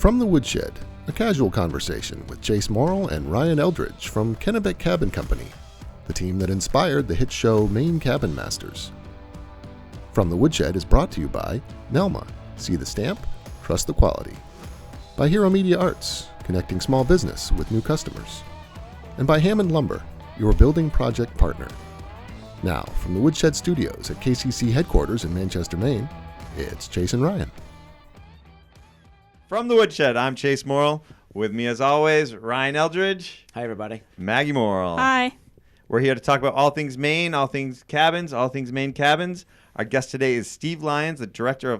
From the Woodshed, a casual conversation with Chase Morrill and Ryan Eldridge from Kennebec Cabin Company, the team that inspired the hit show Maine Cabin Masters. From the Woodshed is brought to you by Nelma, see the stamp, trust the quality. By Hero Media Arts, connecting small business with new customers. And by Hammond Lumber, your building project partner. Now, from the Woodshed Studios at KCC headquarters in Manchester, Maine, it's Chase and Ryan. From the Woodshed, I'm Chase Morrill. With me, as always, Ryan Eldridge. Hi, everybody. Maggie Morrill. Hi. We're here to talk about all things Maine, all things cabins, all things Maine cabins. Our guest today is Steve Lyons, the director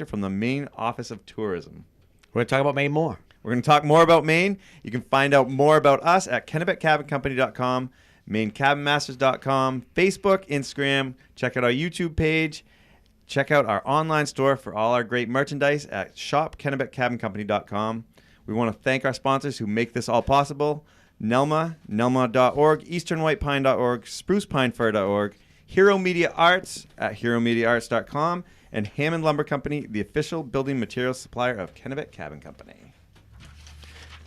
from the Maine Office of Tourism. We're going to talk about Maine more. We're going to talk more about Maine. You can find out more about us at KennebecCabinCompany.com, MaineCabinMasters.com, Facebook, Instagram. Check out our YouTube page. Check out our online store for all our great merchandise at shopKennebecCabinCompany.com. We want to thank our sponsors who make this all possible. Nelma, nelma.org, easternwhitepine.org, sprucepinefir.org, Hero Media Arts at heromediaarts.com, and Hammond Lumber Company, the official building materials supplier of Kennebec Cabin Company.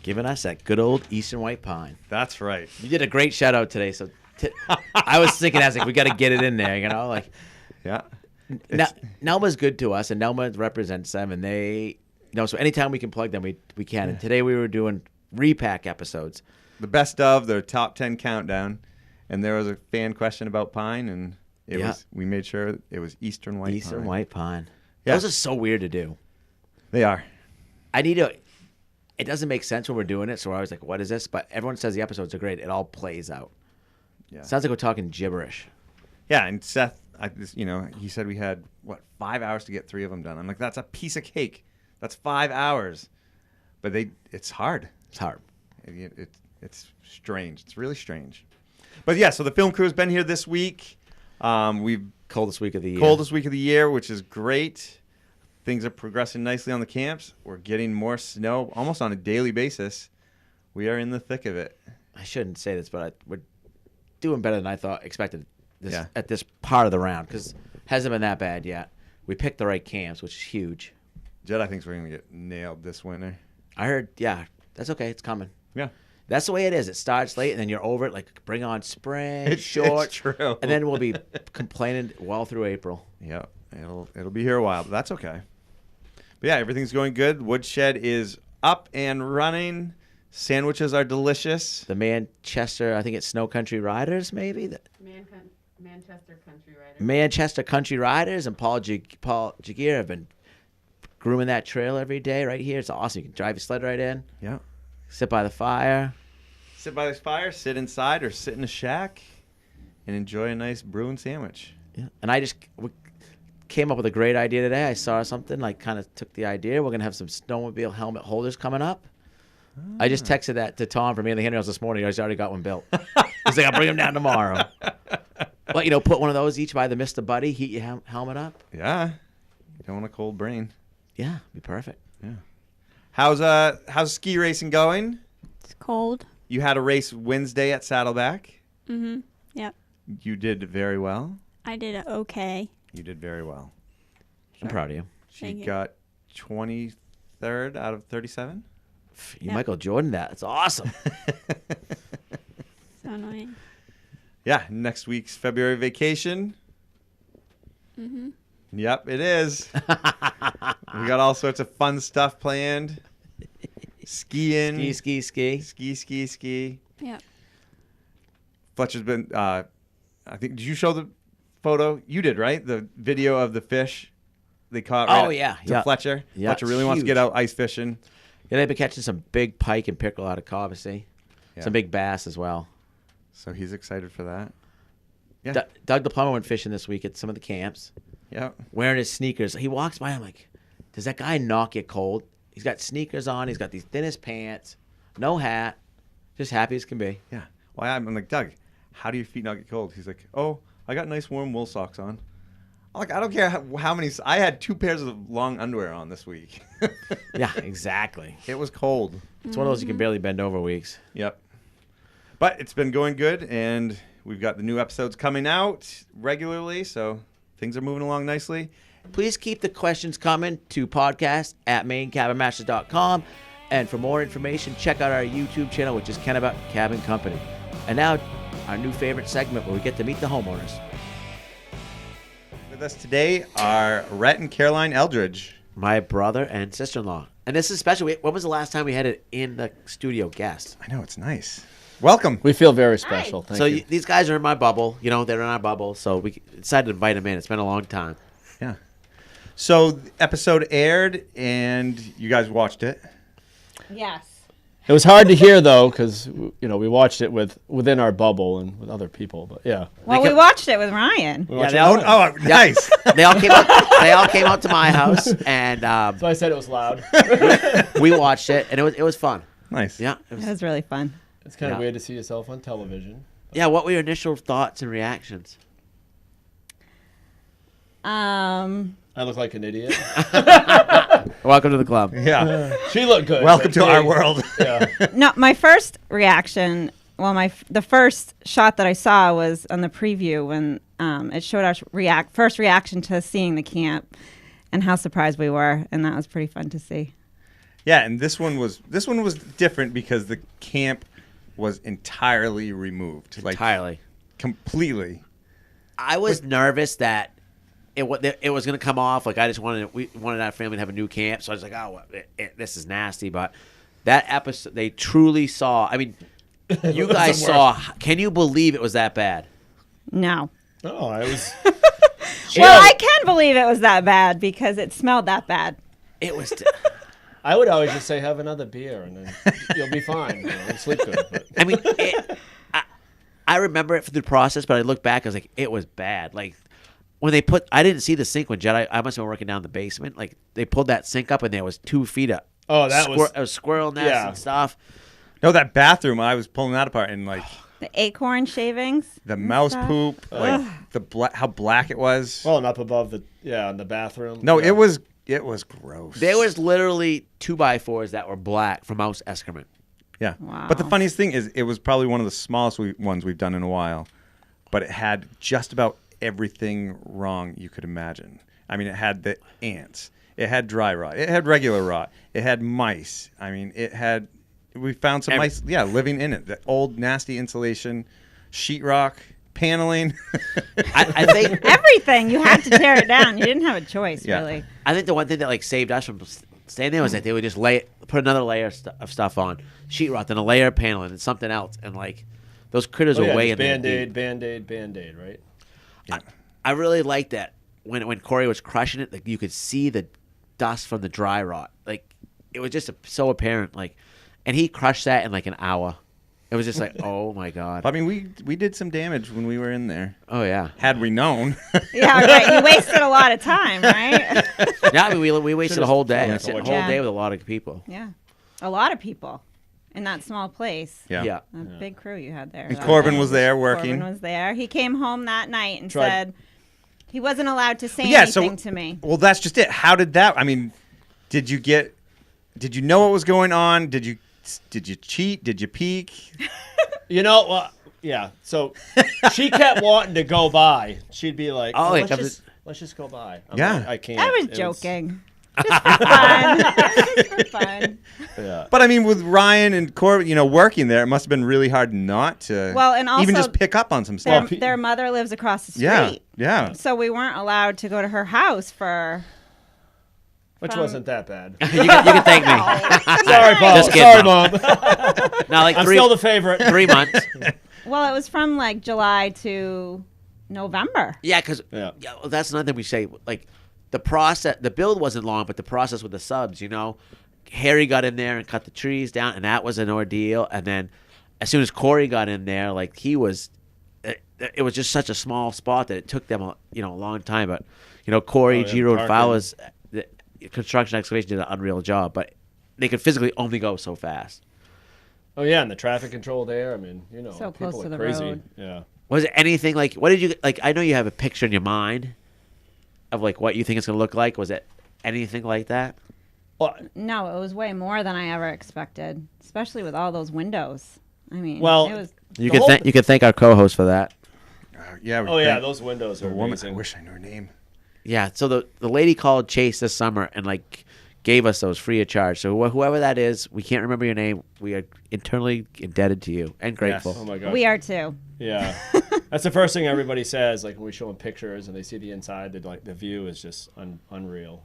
Giving us that good old Eastern White Pine. That's right. You did a great shout out today. So I was thinking, we got to get it in there, Yeah. Nelma's good to us, and Nelma represents them, and they, so anytime we can plug them, we can. And today we were doing repack episodes. The best of their top 10 countdown, and there was a fan question about pine, and we made sure it was Eastern White Pine. Eastern White Pine. Yeah. Those are so weird to do. They are. It doesn't make sense when we're doing it, so we're always like, what is this? But everyone says the episodes are great. It all plays out. Yeah. Sounds like we're talking gibberish. Yeah, and Seth, he said we had, 5 hours to get 3 of them done. I'm like, that's a piece of cake. That's 5 hours. But it's hard. It's hard. It's strange. It's really strange. But yeah, so the film crew's been here this week. Coldest week of the year. Coldest week of the year, which is great. Things are progressing nicely on the camps. We're getting more snow almost on a daily basis. We are in the thick of it. I shouldn't say this, but we're doing better than I expected at this part of the round, because it hasn't been that bad yet. We picked the right camps, which is huge. Jedi thinks we're going to get nailed this winter. I heard, that's okay. It's coming. Yeah. That's the way it is. It starts late, and then you're over it. Like, bring on spring, short. It's true. And then we'll be complaining well through April. Yeah, it'll be here a while, but that's okay. But yeah, everything's going good. Woodshed is up and running. Sandwiches are delicious. The Manchester, I think it's Snow Country Riders, maybe? Manchester Country Riders. Manchester Country Riders and Paul Jagier have been grooming that trail every day right here. It's awesome. You can drive your sled right in. Yeah. Sit by the fire. Sit by the fire, sit inside, or sit in a shack and enjoy a nice brewing sandwich. Yeah. And we came up with a great idea today. I saw something, kind of took the idea. We're going to have some snowmobile helmet holders coming up. I just texted that to Tom from the Handrails this morning. He's already got one built. He's like, I'll bring them down tomorrow. But, put one of those each by the Mr. Buddy, heat your helmet up. Yeah. You don't want a cold brain. Yeah, be perfect. Yeah. How's ski racing going? It's cold. You had a race Wednesday at Saddleback. Mm-hmm. Yep. You did very well. I did okay. You did very well. I'm proud of you. She got 23rd out of 37. You Michael Jordan that. That's awesome. So annoying. Yeah, next week's February vacation. Mm-hmm. Yep, it is. We got all sorts of fun stuff planned. Skiing. Ski. Yep. Fletcher's been, I think, did you show the photo? You did, right? The video of the fish they caught to Fletcher. Yeah, Fletcher really wants to get out ice fishing. Yeah, they've been catching some big pike and pickerel out of Covesy. Yeah. Some big bass as well. So he's excited for that. Yeah. Doug the plumber went fishing this week at some of the camps. Yeah. Wearing his sneakers. He walks by, I'm like, does that guy not get cold? He's got sneakers on. He's got these thinnest pants. No hat. Just happy as can be. Yeah. Well, I'm like, Doug, how do your feet not get cold? He's like, oh, I got nice warm wool socks on. I'm like, I don't care how many. I had 2 pairs of long underwear on this week. Yeah, exactly. It was cold. It's one of those you can barely bend over weeks. Yep. But it's been going good, and we've got the new episodes coming out regularly, so things are moving along nicely. Please keep the questions coming to podcast@mainecabinmasters.com. And for more information, check out our YouTube channel, which is Kennebec Cabin Company. And now, our new favorite segment where we get to meet the homeowners. With us today are Rhett and Caroline Eldridge. My brother and sister-in-law. And this is special. When was the last time we had it in the studio guest? I know, it's nice. Welcome. We feel very special. Thank you. These guys are in my bubble. You know, they're in our bubble. So we decided to invite them in. It's been a long time. Yeah. So the episode aired, and you guys watched it. Yes. It was hard to hear though, because we watched it within our bubble and with other people. But yeah, Well, we watched it with Ryan. we watched they it all- live. Nice. They all came out. They all came out to my house, and So I said it was loud. we watched it, and it was fun. Nice. Yeah. It It was, was really fun. It's kind of Yeah. weird to see yourself on television. yeah. What were your initial thoughts and reactions? I look like an idiot. Welcome to the club. Yeah. She looked good. Welcome but to our world. Yeah. No, my first reaction, the first shot that I saw was on the preview when it showed our first reaction to seeing the camp and how surprised we were, and that was pretty fun to see. Yeah, and this one was different because the camp was entirely removed. Entirely. Completely. I was nervous that it was going to come off. Like we wanted our family to have a new camp, so I was like, oh, this is nasty. But that episode, they truly saw. I mean, you guys saw. Can you believe it was that bad? No. Oh, I was. Well, I can believe it was that bad because it smelled that bad. It was. I would always just say, have another beer and then you'll be fine. And sleep good. But. I mean, I remember it through the process, but I look back, I was like, it was bad. Like when they I didn't see the sink when Jed. I must have been working down in the basement. Like they pulled that sink up and there was 2 feet up. Oh, that was. a squirrel nest Yeah. and stuff. No, that bathroom, I was pulling that apart and like The acorn shavings. the and mouse stuff. poop, like how black it was. Well, and up above in the bathroom. No, yeah. it was gross. There was literally 2x4s that were black from mouse excrement. Yeah. Wow. But the funniest thing is it was probably one of the smallest ones we've done in a while, but it had just about everything wrong you could imagine. I mean, it had the ants. It had dry rot. It had regular rot. It had mice. I mean, we found some mice, living in it. The old nasty insulation, sheetrock, paneling. I think Everything. You had to tear it down. You didn't have a choice, Yeah. really. I think the one thing that like saved us from staying there was that they would just put another layer of stuff on sheetrock, then a layer of paneling, and something else, and like those critters were way in there. Band-Aid, right? I really liked that when Corey was crushing it, like you could see the dust from the dry rot. Like it was just so apparent. Like, and he crushed that in like an hour. It was just like, oh my god. I mean, we did some damage when we were in there. Oh yeah. Had we known. Yeah, right. You wasted a lot of time, right? Yeah, I mean, we wasted a whole day. Yeah, Sitting a so whole yeah. day with a lot of people. Yeah. A lot of people in that small place. Yeah. A big crew you had there. And that Corbin day. was there working. Corbin was there. He came home that night and Tried- said he wasn't allowed to say Yeah, so- anything to me. Well, that's just it. How did that? I mean, did you know what was going on? Did you cheat? Did you peek? You know, yeah. So she kept wanting to go by. She'd be like, Oh, it let's, comes- let's just go by. I'm Yeah. like, I can't. I was It joking. Just for fun. Just for fun. Yeah. But I mean, with Ryan and Corbin, working there, it must have been really hard not to. Well, and even also just pick up on some Their, stuff. their mother lives across the street. Yeah. So we weren't allowed to go to her house for. Which wasn't that bad. you can thank me. Sorry, Paul. Just kidding, Sorry, Mom. Mom. Now, like I'm 3 still the favorite. 3 months. Well, it was from like July to November. Yeah, because Yeah. well, that's another thing we say. Like the process, the build wasn't long, but the process with the subs, Harry got in there and cut the trees down, and that was an ordeal. And then as soon as Corey got in there, like he was, it was just such a small spot that it took them a long time. But Corey, yeah, Giro, and parking. Fowler's the construction excavation did an unreal job, but they could physically only go so fast. Oh yeah, and the traffic control there. I mean, So people close are to the crazy. road. Yeah. Was it anything like? What did you like? I know you have a picture in your mind of like what you think it's gonna look like. Was it anything like that? Well, No, it was way more than I ever expected, especially with all those windows. I mean, Well, it was. You The could whole- you could thank our co-host for that. Yeah. Oh yeah, those windows are the woman. amazing. I wish I knew her name. Yeah, so the lady called Chase this summer and like gave us those free of charge. So whoever that is, we can't remember your name. We are eternally indebted to you and grateful. Oh my gosh. We are too. Yeah, that's the first thing everybody says. Like when we show them pictures and they see the inside, the view is just unreal.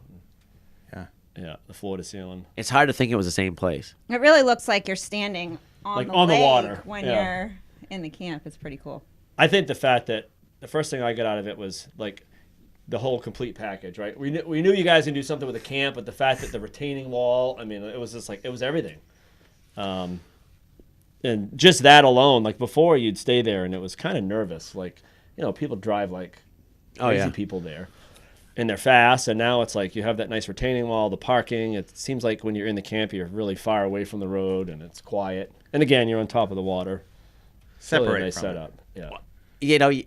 Yeah. Yeah, the floor to ceiling. It's hard to think it was the same place. It really looks like you're standing on Like the on the lake water, when yeah. you're in the camp. It's pretty cool. I think the fact that the first thing I got out of it was like the whole complete package, right? We knew you guys can do something with the camp, but the fact that the retaining wall, I mean, it was just like, it was everything. And just that alone, like before you'd stay there and it was kind of nervous. Like, you know, people drive like crazy people there and they're fast. And now it's like you have that nice retaining wall, the parking. It seems like when you're in the camp, you're really far away from the road and it's quiet. And again, you're on top of the water. Separate Really nice from setup. it. Yeah. You know, you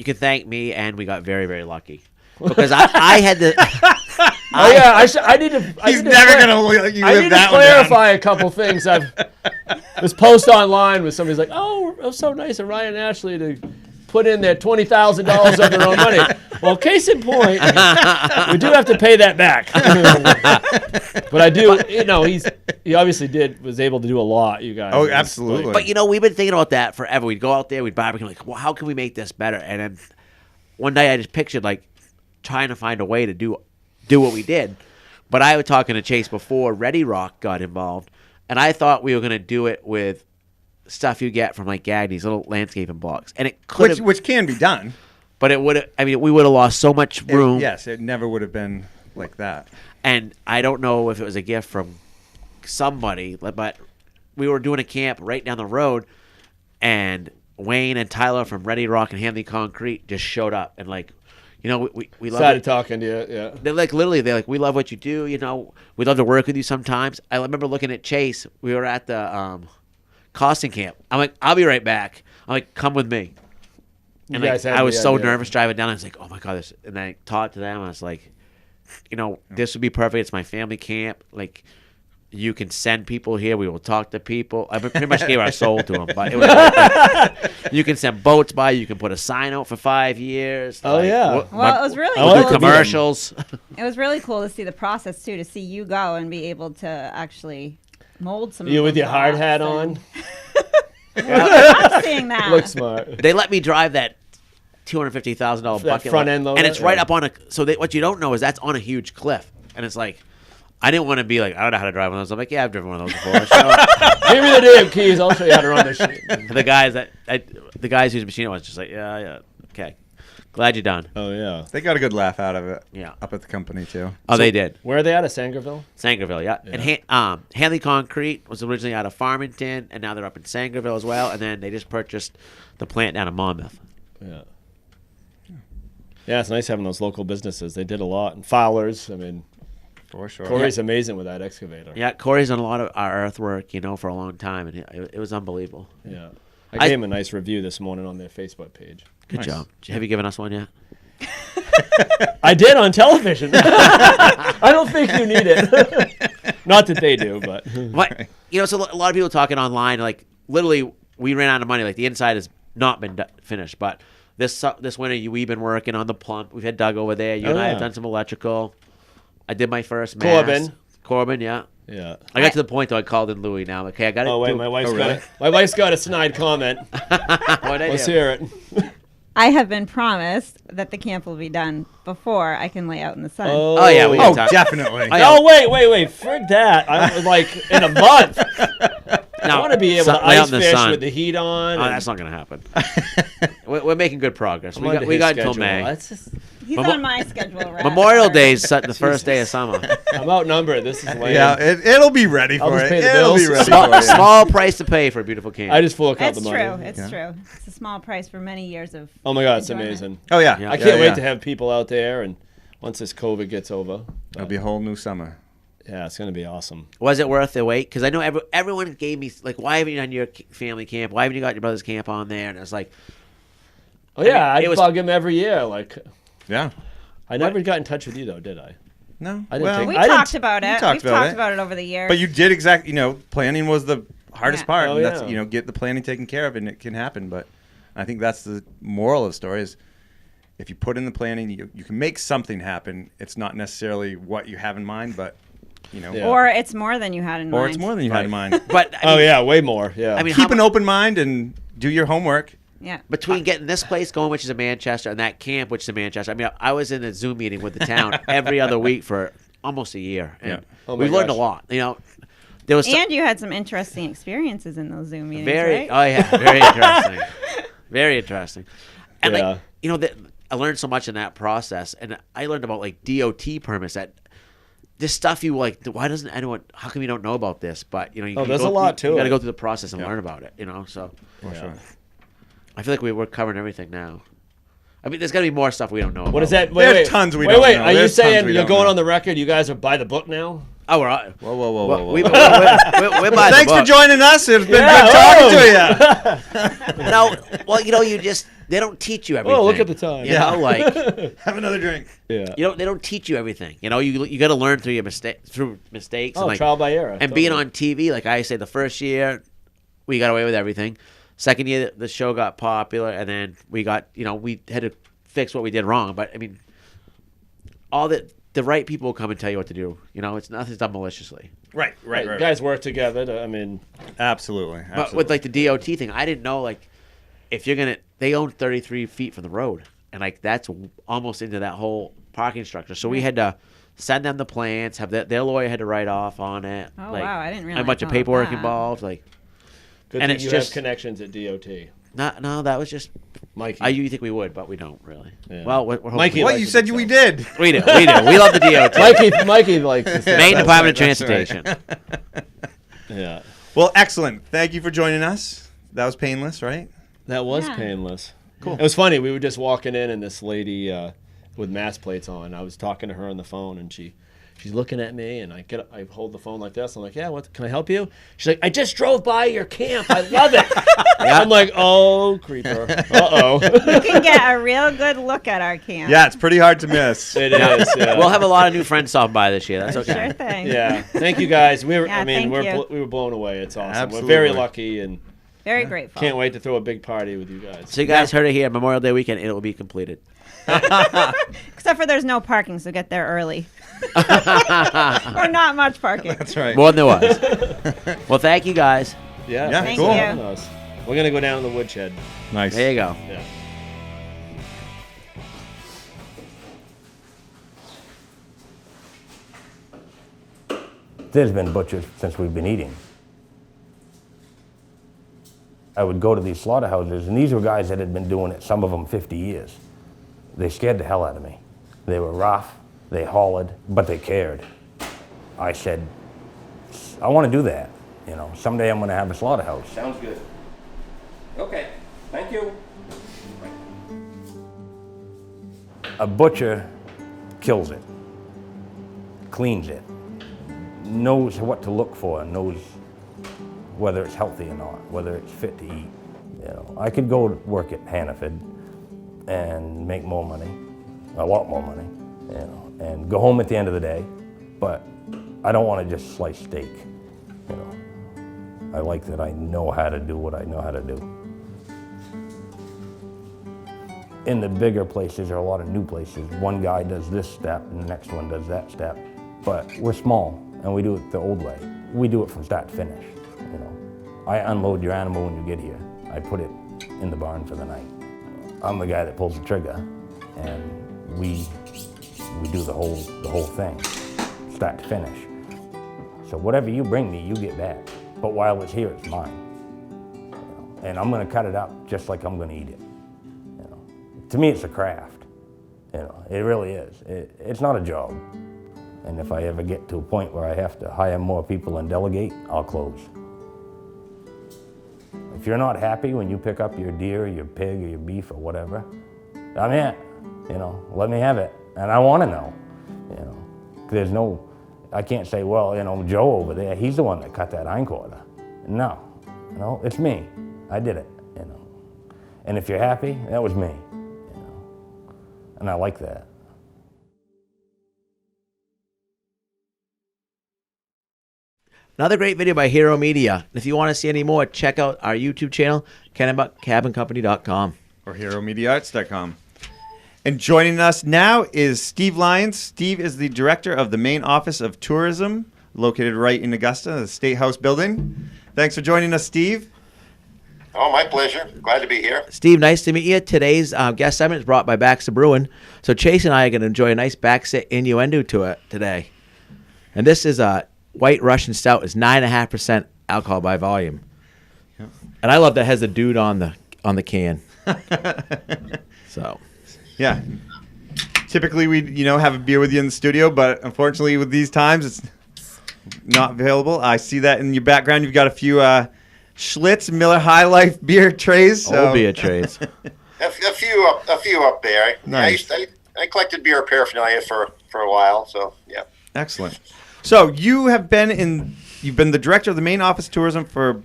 can thank me, and we got very, very lucky because I had to. I need to. He's never gonna let you I live need that to one down. clarify a couple things. This post online with somebody's like, "Oh, it was so nice of Ryan and Ashley to put in their $20,000 of their own money." Well, case in point, we do have to pay that back. But I do, you know, he obviously was able to do a lot. You guys. Oh, absolutely. But you know, we've been thinking about that forever. We'd go out there, we'd barbecue, like, well, how can we make this better? And then one day I just pictured like trying to find a way to do what we did. But I was talking to Chase before Ready Rock got involved, and I thought we were going to do it with stuff you get from like Gagny's little landscaping blocks, and it could which can be done. but it would. I mean, we would have lost so much room. Yes, it never would have been like that. And I don't know if it was a gift from somebody, but we were doing a camp right down the road, and Wayne and Tyler from Ready Rock and Hanley Concrete just showed up and like, you know, we love Started it. talking to you. Yeah. They're like they're like, we love what you do. You know, we'd love to work with you sometimes. I remember looking at Chase. We were at the costing camp. I'm like, I'll be right back. I'm like, come with me. And You like, guys had I was the so idea. nervous driving down. I was like, oh my god, this. And I talked to them. I was like, you know, this would be perfect. It's my family camp. Like, you can send people here. We will talk to people. I pretty much gave our soul to them. But it was like, you can send boats by. You can put a sign out for 5 years. Oh, like, yeah. Well, it was really I We'll like do to be commercials. It was really cool to see the process too, to see you go and be able to actually mold some. You of with those your hard blocks hat and- on? I'm seeing that. Look smart. They let me drive that $250,000 That bucket front load, end loader? and it's right Yeah. up on a. So what you don't know is that's on a huge cliff, and it's like, I didn't want to be like, I don't know how to drive one of those. I'm like, yeah, I've driven one of those before. So, Give me the damn keys. I'll show you how to run this shit. the guys whose machine it was just like, yeah, okay, glad you're done. Oh, yeah. They got a good laugh out of it. Yeah. Up at the company too. Oh, they did. Where are they at? Sangerville? Sangerville, yeah. And Hanley Concrete was originally out of Farmington, and now they're up in Sangerville as well. And then they just purchased the plant down in Monmouth. Yeah. Yeah, it's nice having those local businesses. They did a lot. And Fowler's, I mean, For sure. Corey's amazing with that excavator. Yeah, Corey's done a lot of our earthwork, for a long time, and it was unbelievable. Yeah. I gave him a nice review this morning on their Facebook page. Good Nice. job. Have you given us one yet? I did on television. I don't think you need it. Not that they do, but. What so a lot of people talking online, like literally, we ran out of money. Like the inside has not been finished, but this winter we've been working on the plump. We've had Doug over there. You and I have done some electrical. I did my first mast. Corbin, yeah. Yeah. I got to the point though. I called in Louis now. Okay, I got it. Oh, wait, my wife's really? my wife's got a snide comment. What'd I Let's do? hear it. I have been promised that the camp will be done before I can lay out in the sun. Oh, yeah, we Oh, can talk. definitely. No, wait. Frig that. I'm like in a month. I want to be able to lay out ice in the fish sun. with the heat on. Oh, and- that's not going to happen. We're making good progress. I'm We under got his until schedule. May. That's just, He's Memo- on my schedule, right? Memorial Day is the first day of summer. I'm outnumbered. This is lame. Yeah, it'll be ready I'll for just it. pay the It'll be bills. ready for it. Small price to pay for a beautiful camp. I just fork out It's the money. true. It's true. It's a small price for many years of. Oh my God, it's enjoyment. amazing. Oh yeah. Yeah. I can't wait yeah. to have people out there, and once this COVID gets over, It'll be a whole new summer. yeah, it's gonna be awesome. Was it worth the wait? Because I know everyone gave me, like, why haven't you done your family camp? Why haven't you got your brother's camp on there? And it was like, Oh yeah, mean, it I was- bug him every year. Like, Yeah. I never got in touch with you though, did I? No. I didn't well, take- We I didn't- talked about it. talked We've about talked it. about it over the years. but you did exactly. Planning was the hardest Yeah. part. Oh, and that's yeah. get the planning taken care of, and it can happen. But I think that's the moral of the story is if you put in the planning, you can make something happen. It's not necessarily what you have in mind, but, Yeah. Or it's more than you had in mind. Or it's more than you had in mind. But I mean, yeah, way more. Yeah. I mean, Keep an open mind and do your homework. Yeah. between getting this place going, which is in Manchester, and that camp, which is in Manchester. I mean, I was in a Zoom meeting with the town every other week for almost a year, and Yeah. Oh my we learned a gosh. lot. There was And you had some interesting experiences in those Zoom meetings, very, right? oh yeah, very interesting, very interesting. And Yeah. I learned so much in that process, and I learned about like DOT permits that. This stuff you like. Why doesn't anyone? How come you don't know about this? But you there's a lot to You got to it. go through the process and learn about it. So For sure. I feel like we're covering everything now. I mean, there's got to be more stuff we don't know. What is about. that? Wait, There's wait. tons we wait, don't wait. know. Are you There's tons saying we you're don't going know. on the record? You guys are by the book now? Oh, we're on. Whoa. We're by Thanks the for book. joining us. It's been Yeah, good talking to you. No, well, they don't teach you everything. Oh, look at the time. You know, like Have another drink. Yeah. they don't teach you everything. You got to learn through mistakes. Oh, and like, trial by error. And being on TV, like I say, the first year we got away with everything. Second year the show got popular, and then we got we had to fix what we did wrong. But I mean, all the right people will come and tell you what to do. It's nothing's done maliciously. Right. You guys work together. Absolutely. But with like the DOT thing, I didn't know like if they own 33 feet from the road, and like that's almost into that whole parking structure. So we had to send them the plans, have their lawyer had to write off on it. Oh, like, wow, I didn't realize a bunch of all of paperwork that. involved. Like, Good And thing it's you just- have connections at DOT. no, that was just. Mikey. You think we would, but we don't really. Yeah. Well, we're hoping Mikey we- What likes you it said himself. we did. We do. We love the DOT. Mikey likes to say Maine that. Department of that's right. Transportation. Yeah. Well, excellent. Thank you for joining us. That was painless, right? That was Yeah. painless. Cool. It was funny. We were just walking in, and this lady with mask plates on. I was talking to her on the phone, and she's looking at me, and I hold the phone like this. I'm like, yeah, what? Can I help you? She's like, I just drove by your camp. I love it. I'm like, oh, creeper. Uh-oh. You can get a real good look at our camp. Yeah, it's pretty hard to miss. It is. Yeah. We'll have a lot of new friends stopping by this year. That's okay. Sure thing. Yeah. Thank you guys. We were. Yeah, I mean, thank you. we were blown away. It's awesome. Absolutely. We're very lucky, and Very grateful. can't wait to throw a big party with you guys. So you guys heard it here. Memorial Day weekend, it will be completed. Except for there's no parking, so get there early. Or not much parking. That's right. More than there was. Well, thank you guys. Yeah. Yeah, thanks cool. for having us. We're gonna go down to the Woodshed. Nice. There you go. Yeah. There's been butchers since we've been eating. I would go to these slaughterhouses, and these were guys that had been doing it, some of them 50 years. They scared the hell out of me. They were rough, they hollered, but they cared. I said, I want to do that. Someday I'm going to have a slaughterhouse. Sounds good. Okay, thank you. A butcher kills it, cleans it, knows what to look for, knows whether it's healthy or not, whether it's fit to eat. I could go work at Hannaford and make more money, a lot more money, and go home at the end of the day, but I don't want to just slice steak. I like that I know how to do what I know how to do. In the bigger places, there are a lot of new places. One guy does this step and the next one does that step, but we're small and we do it the old way. We do it from start to finish. I unload your animal when you get here. I put it in the barn for the night. I'm the guy that pulls the trigger, and we do the whole thing, start to finish. So whatever you bring me, you get back. But while it's here, it's mine. And I'm gonna cut it up just like I'm gonna eat it. To me, it's a craft. It really is. It's not a job. And if I ever get to a point where I have to hire more people and delegate, I'll close. If you're not happy when you pick up your deer or your pig or your beef or whatever, I'm it. Let me have it. And I want to know. There's no, I can't say, well, Joe over there, he's the one that cut that hindquarter. No, it's me. I did it. And if you're happy, that was me. And I like that. Another great video by Hero Media. And if you want to see any more, check out our YouTube channel, KennebecCabinCompany.com. Or HeroMediaArts.com. And joining us now is Steve Lyons. Steve is the director of the Maine Office of Tourism, located right in Augusta, the State House building. Thanks for joining us, Steve. Oh, my pleasure. Glad to be here. Steve, nice to meet you. Today's guest segment is brought by Baxter Brewing. So Chase and I are going to enjoy a nice backsit innuendo to it today. And this is a White Russian Stout. It's 9.5% alcohol by volume. Yep. And I love that it has the dude on the can. So, yeah. Typically we have a beer with you in the studio, but unfortunately with these times it's not available. I see that in your background. You've got a few Schlitz Miller High Life beer trays. So. Old beer trays. a few up there. Nice. I collected beer paraphernalia for a while, so yeah. Excellent. So you've been the director of the Maine Office of Tourism for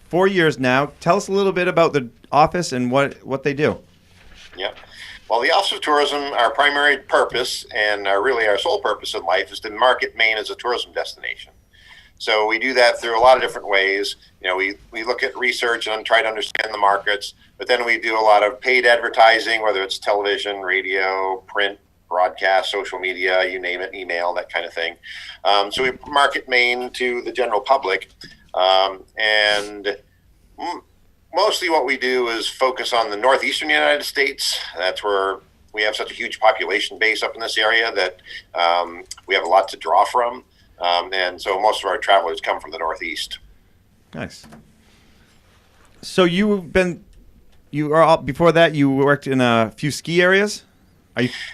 4 years now. Tell us a little bit about the office and what they do. Yeah. Well, the Office of Tourism, our primary purpose and really our sole purpose in life is to market Maine as a tourism destination. So we do that through a lot of different ways. We look at research and try to understand the markets, but then we do a lot of paid advertising, whether it's television, radio, print, broadcast, social media, you name it, email, that kind of thing. So we market Maine to the general public. And mostly what we do is focus on the northeastern United States. That's where we have such a huge population base up in this area that we have a lot to draw from. And so most of our travelers come from the Northeast. Nice. So before that, you worked in a few ski areas?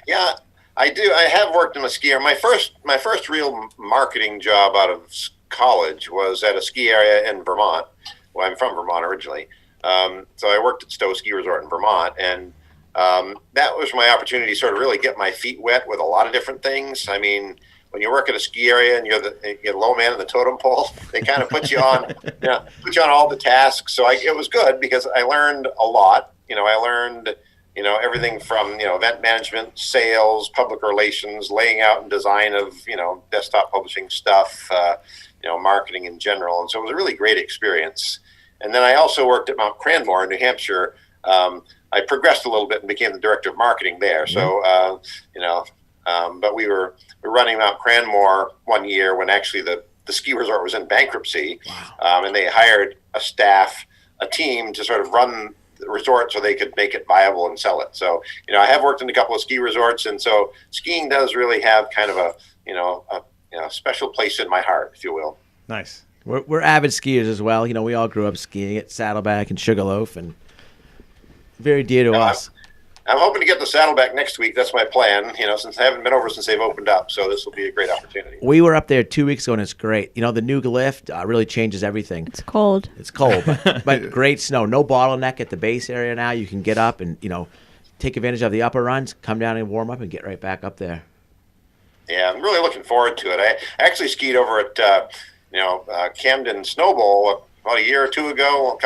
Yeah, I do. I have worked in a ski area. My first real marketing job out of college was at a ski area in Vermont. Well, I'm from Vermont originally. So I worked at Stowe Ski Resort in Vermont, and that was my opportunity to sort of really get my feet wet with a lot of different things. I mean, when you work at a ski area and you're the low man in the totem pole, they kind of put you on, put you on all the tasks. So it was good because I learned a lot. I learned, everything from, event management, sales, public relations, laying out and design of, desktop publishing stuff, marketing in general. And so it was a really great experience. And then I also worked at Mount Cranmore in New Hampshire. I progressed a little bit and became the director of marketing there. So, but we were running Mount Cranmore one year when actually the ski resort was in bankruptcy. Wow. And they hired a team to sort of run the resort so they could make it viable and sell it. So, I have worked in a couple of ski resorts, and so skiing does really have kind of a special place in my heart, if you will. Nice. We're avid skiers as well. We all grew up skiing at Saddleback and Sugarloaf, and very dear to us. I'm hoping to get the Saddleback next week. That's my plan, since I haven't been over since they've opened up. So this will be a great opportunity. We were up there 2 weeks ago, and it's great. The new lift really changes everything. It's cold. It's cold, but great snow. No bottleneck at the base area now. You can get up and, take advantage of the upper runs, come down and warm up, and get right back up there. Yeah, I'm really looking forward to it. I actually skied over at, Camden Snow Bowl about a year or two ago,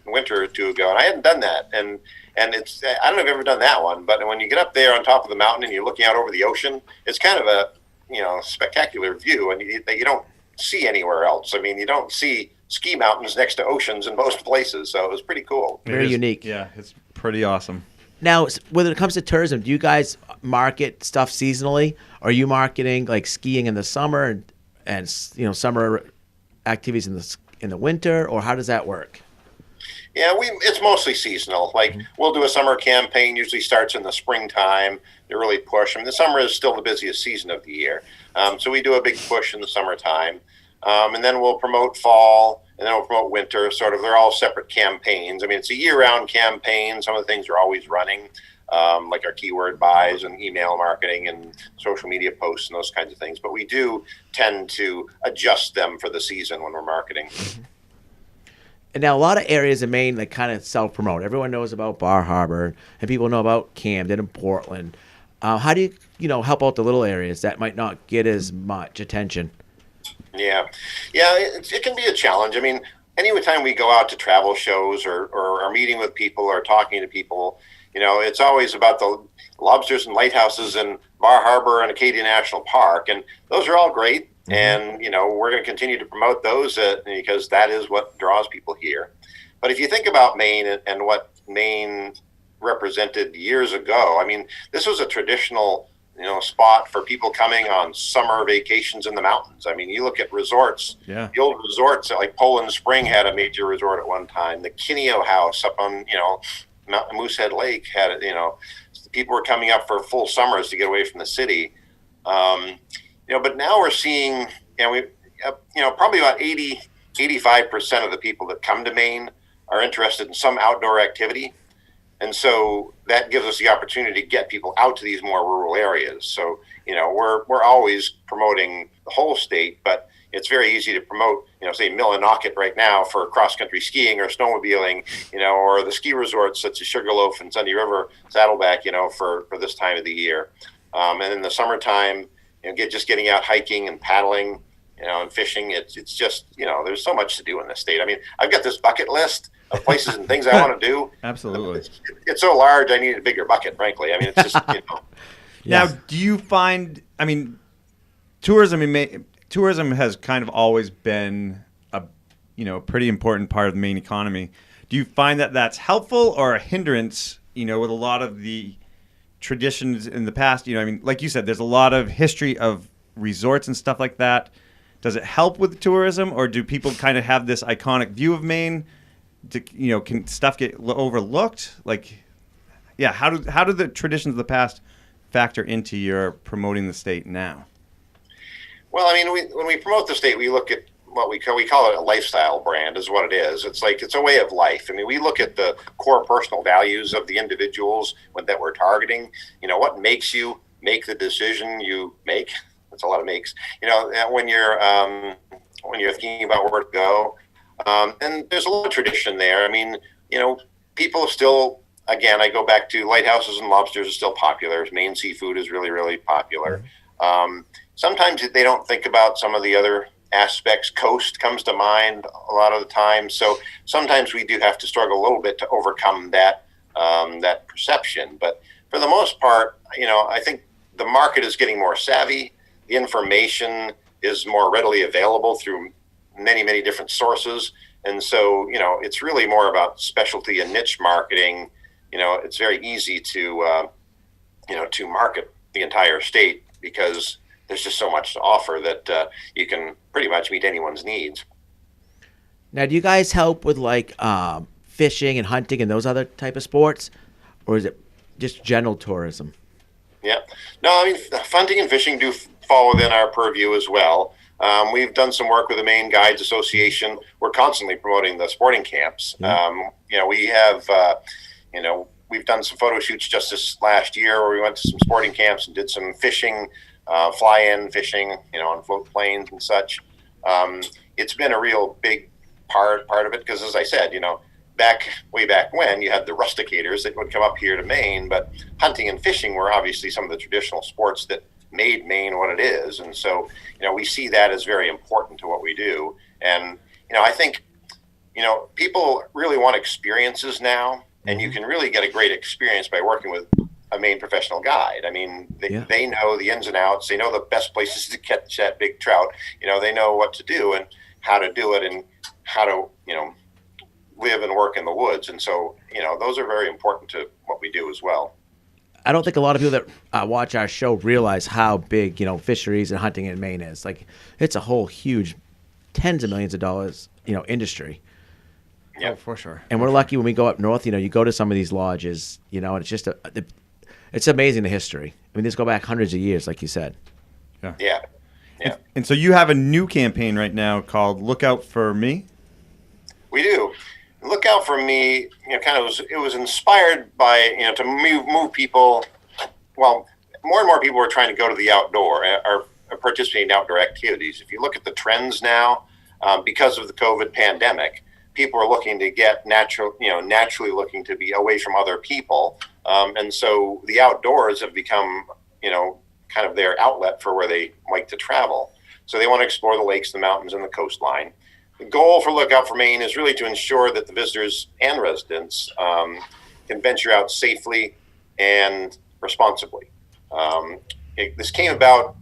winter or two ago, and I hadn't done that. And it's, I don't know if I've ever done that one, but when you get up there on top of the mountain and you're looking out over the ocean, it's kind of a, spectacular view and that you don't see anywhere else. I mean, you don't see ski mountains next to oceans in most places. So it was pretty cool. Very unique. Yeah, it's pretty awesome. Now, when it comes to tourism, do you guys market stuff seasonally? Are you marketing like skiing in the summer and summer activities in the winter, or how does that work? Yeah, it's mostly seasonal. Like we'll do a summer campaign, usually starts in the springtime to really push. I mean, the summer is still the busiest season of the year. So we do a big push in the summertime. And then we'll promote fall, and then we'll promote winter. Sort of, they're all separate campaigns. I mean, it's a year-round campaign. Some of the things are always running, like our keyword buys and email marketing and social media posts and those kinds of things. But we do tend to adjust them for the season when we're marketing. And now a lot of areas in Maine that kind of self-promote. Everyone knows about Bar Harbor, and people know about Camden and Portland. How do you, help out the little areas that might not get as much attention? Yeah, it can be a challenge. I mean, any time we go out to travel shows or are meeting with people or talking to people, it's always about the lobsters and lighthouses in Bar Harbor and Acadia National Park, and those are all great. And, we're going to continue to promote those because that is what draws people here. But if you think about Maine and what Maine represented years ago, I mean, this was a traditional, spot for people coming on summer vacations in the mountains. I mean, you look at resorts, the old resorts like Poland Spring had a major resort at one time. The Kineo House up on, Moosehead Lake had it, people were coming up for full summers to get away from the city. But now we're seeing, probably about 85% of the people that come to Maine are interested in some outdoor activity. And so that gives us the opportunity to get people out to these more rural areas. So, we're always promoting the whole state, but it's very easy to promote, say Millinocket right now for cross-country skiing or snowmobiling, or the ski resorts such as Sugarloaf and Sunday River, Saddleback, for this time of the year. And in the summertime, just getting out hiking and paddling, and fishing. It's just, there's so much to do in this state. I mean, I've got this bucket list of places and things I want to do. Absolutely. It's so large, I need a bigger bucket, frankly. I mean, it's just, Now, do you find, tourism has kind of always been a pretty important part of the Maine economy. Do you find that that's helpful or a hindrance, with a lot of the traditions in the past? Like you said, there's a lot of history of resorts and stuff like that. Does it help with tourism, or do people kind of have this iconic view of Maine? Can stuff get overlooked? How do the traditions of the past factor into your promoting the state now? Well, when we promote the state, we look at what we call it a lifestyle brand is what it is. It's a way of life. We look at the core personal values of the individuals that we're targeting. What makes you make the decision you make. That's a lot of makes. When you're thinking about where to go. And there's a lot of tradition there. People still, again, I go back to lighthouses and lobsters are still popular. Maine seafood is really, really popular. Sometimes they don't think about some of the other aspects. Coast comes to mind a lot of the time. So sometimes we do have to struggle a little bit to overcome that perception. But for the most part, I think the market is getting more savvy. The information is more readily available through many, many different sources. And so, it's really more about specialty and niche marketing. It's very easy to market the entire state because there's just so much to offer that you can pretty much meet anyone's needs. Now, do you guys help with fishing and hunting and those other type of sports, or is it just general tourism? Yeah. No, hunting and fishing do fall within our purview as well. We've done some work with the Maine Guides Association. We're constantly promoting the sporting camps. We have, we've done some photo shoots just this last year where we went to some sporting camps and did some fishing, fly-in fishing, on float planes and such. It's been a real big part of it because, as I said, way back when, you had the rusticators that would come up here to Maine, but hunting and fishing were obviously some of the traditional sports that made Maine what it is. And so, we see that as very important to what we do. And, I think, people really want experiences now, and you can really get a great experience by working with a Maine professional guide. They know the ins and outs. They know the best places to catch that big trout. They know what to do and how to do it and how to, live and work in the woods. And so, those are very important to what we do as well. I don't think a lot of people that watch our show realize how big, fisheries and hunting in Maine is. It's a whole huge, tens of millions of dollars, industry. Yeah, for sure. And we're lucky when we go up north, you go to some of these lodges, and it's just it's amazing the history. These go back hundreds of years, like you said. Yeah. And so you have a new campaign right now called Look Out for Me? We do. Look Out for Me, it was inspired by, to move people. Well, more and more people are trying to go to the outdoor, are participating in outdoor activities. If you look at the trends now, because of the COVID pandemic, people are looking to get naturally looking to be away from other people. And so the outdoors have become, kind of their outlet for where they like to travel. So they want to explore the lakes, the mountains, and the coastline. The goal for Look Out for Maine is really to ensure that the visitors and residents can venture out safely and responsibly. This came about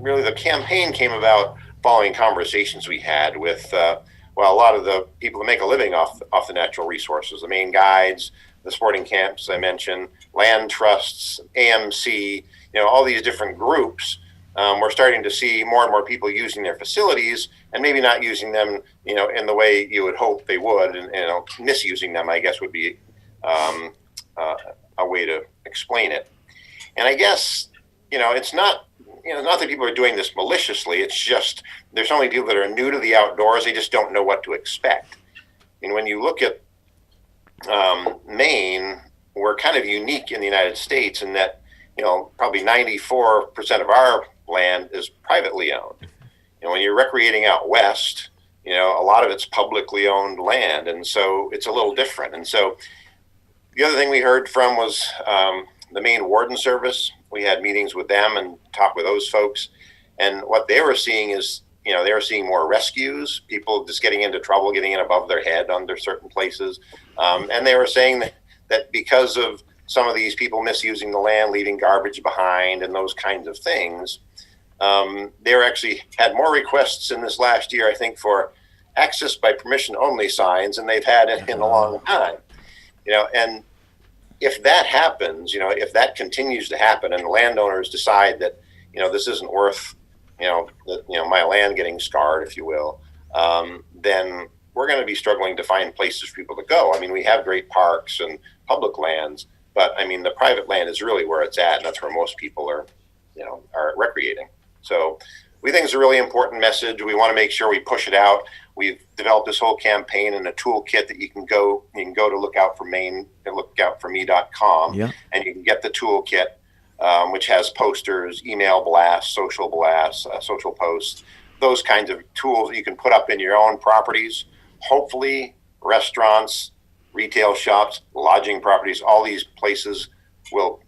really the campaign came about following conversations we had with, well, a lot of the people that make a living off the natural resources, the Maine guides, the sporting camps I mentioned, land trusts, AMC, all these different groups. We're starting to see more and more people using their facilities and maybe not using them, in the way you would hope they would, and misusing them, I guess, would be a way to explain it. And I guess, it's not, not that people are doing this maliciously. It's just there's so many people that are new to the outdoors. They just don't know what to expect. And when you look at Maine, we're kind of unique in the United States in that, probably 94% of our land is privately owned. When you're recreating out west, a lot of it's publicly owned land. And so it's a little different. And so the other thing we heard from was the Maine Warden Service. We had meetings with them and talked with those folks. And what they were seeing is, they were seeing more rescues, people just getting into trouble, getting in above their head under certain places. And they were saying that because of some of these people misusing the land, leaving garbage behind and those kinds of things, they were actually had more requests in this last year, I think, for access by permission only signs than they've had in a long time. And if that happens, if that continues to happen and the landowners decide that, this isn't worth, my land getting scarred, if you will, then we're going to be struggling to find places for people to go. I mean, we have great parks and public lands, but I mean, the private land is really where it's at, and that's where most people are, are recreating. So we think it's a really important message. We want to make sure we push it out. We've developed this whole campaign and a toolkit that you can go to lookoutforme.com, and you can get the toolkit, which has posters, email blasts, social posts, those kinds of tools that you can put up in your own properties. Hopefully restaurants, retail shops, lodging properties, all these places will,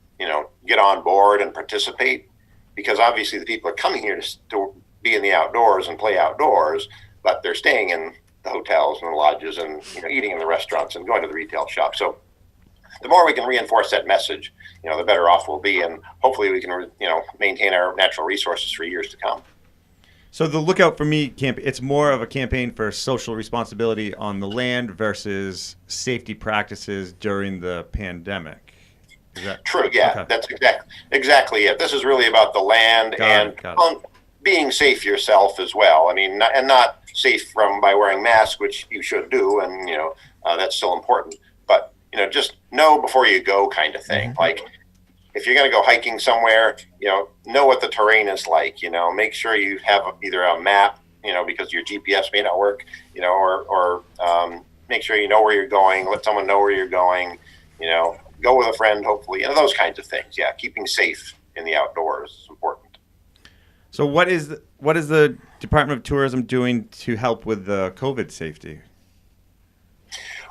get on board and participate, because obviously the people are coming here to be in the outdoors and play outdoors, but they're staying in the hotels and the lodges and eating in the restaurants and going to the retail shop. So the more we can reinforce that message, the better off we'll be, and hopefully we can maintain our natural resources for years to come. So the Lookout for Me campaign, it's more of a campaign for social responsibility on the land versus safety practices during the pandemic. Is that true? Yeah, okay. That's exactly it. This is really about the land and being safe yourself as well. I mean, not safe by wearing masks, which you should do, and that's still important. But just know before you go, kind of thing. Mm-hmm. Like if you're going to go hiking somewhere, know what the terrain is like. Make sure you have either a map, because your GPS may not work, or make sure you know where you're going. Let someone know where you're going. Go with a friend, hopefully, those kinds of things. Yeah, keeping safe in the outdoors is important. So what is the Department of Tourism doing to help with the COVID safety?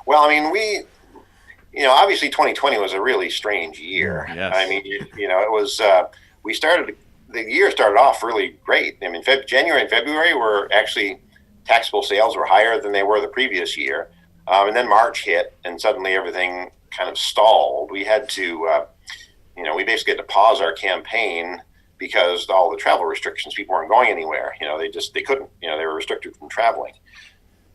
Well, I mean, obviously 2020 was a really strange year. Yes. I mean, it was, the year started off really great. I mean, January and February were actually, taxable sales were higher than they were the previous year. And then March hit and suddenly everything kind of stalled. We had to, we basically had to pause our campaign because all the travel restrictions, people weren't going anywhere. They couldn't, they were restricted from traveling.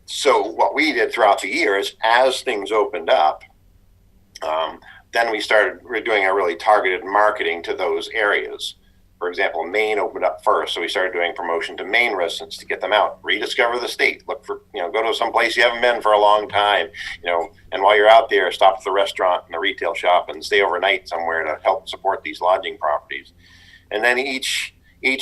So what we did throughout the year is as things opened up, then we're doing a really targeted marketing to those areas. For example, Maine opened up first, so we started doing promotion to Maine residents to get them out, rediscover the state, look for, go to some place you haven't been for a long time, and while you're out there, stop at the restaurant and the retail shop and stay overnight somewhere to help support these lodging properties. And then each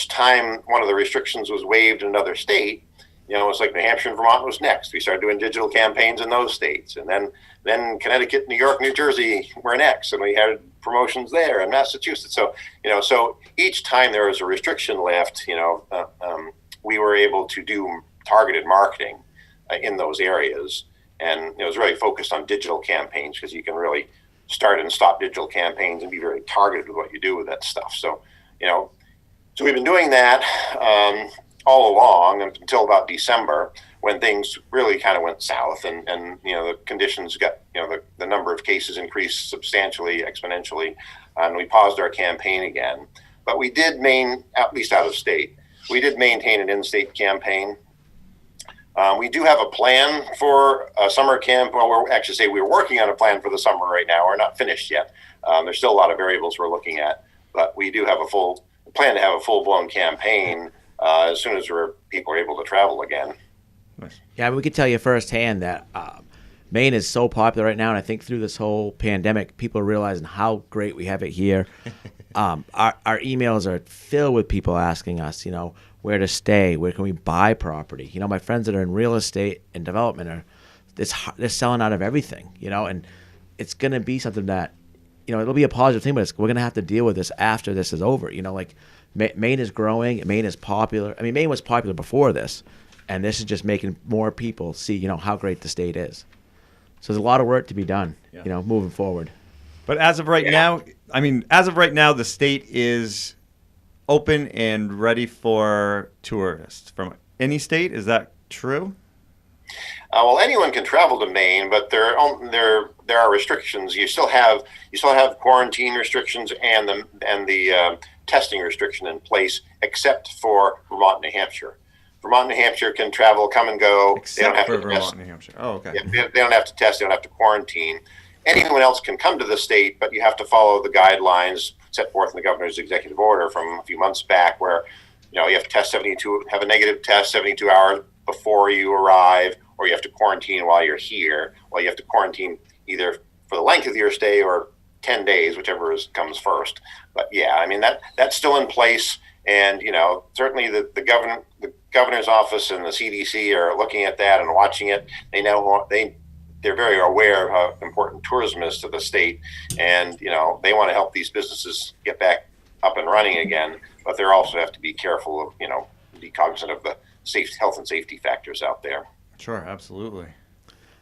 time one of the restrictions was waived in another state, it's like New Hampshire and Vermont was next. We started doing digital campaigns in those states. And then Connecticut, New York, New Jersey were next. And we had promotions there in Massachusetts. So, so each time there was a restriction left, we were able to do targeted marketing in those areas. And it was really focused on digital campaigns because you can really start and stop digital campaigns and be very targeted with what you do with that stuff. So, so we've been doing that all along until about December, when things really kind of went south and the conditions got, the number of cases increased substantially, exponentially, and we paused our campaign again. But we did at least out of state, we did maintain an in-state campaign. We do have a plan for a summer camp. Well, we're working on a plan for the summer right now. We're not finished yet. There's still a lot of variables we're looking at, but we do have a plan to have a full-blown campaign as soon as people are able to travel again. Yeah, we could tell you firsthand that Maine is so popular right now, and I think through this whole pandemic, people are realizing how great we have it here. Our emails are filled with people asking us, where to stay, where can we buy property. My friends that are in real estate and development they're selling out of everything, and it's going to be something that, it'll be a positive thing, but we're going to have to deal with this after this is over. Maine is growing, Maine is popular. I mean, Maine was popular before this, and this is just making more people see, how great the state is. So there's a lot of work to be done, moving forward. But as of right now, the state is open and ready for tourists from any state. Is that true? Well, anyone can travel to Maine, but there are restrictions. You still have quarantine restrictions and the testing restriction in place, except for Vermont and New Hampshire. Vermont and New Hampshire can travel, come and go. Except they don't have for to Vermont test. and New Hampshire. Oh, okay. Yeah, they don't have to test. They don't have to quarantine. Anyone else can come to the state, but you have to follow the guidelines set forth in the governor's executive order from a few months back, where you have to test have a negative test 72 hours before you arrive, or you have to quarantine while you're here. Well, you have to quarantine either for the length of your stay or 10 days, whichever comes first. But yeah, I mean that's still in place, and certainly the governor's office and the CDC are looking at that and watching it. They're very aware of how important tourism is to the state, and they want to help these businesses get back up and running again. But they also have to be careful of, be cognizant of the health and safety factors out there. Sure, absolutely.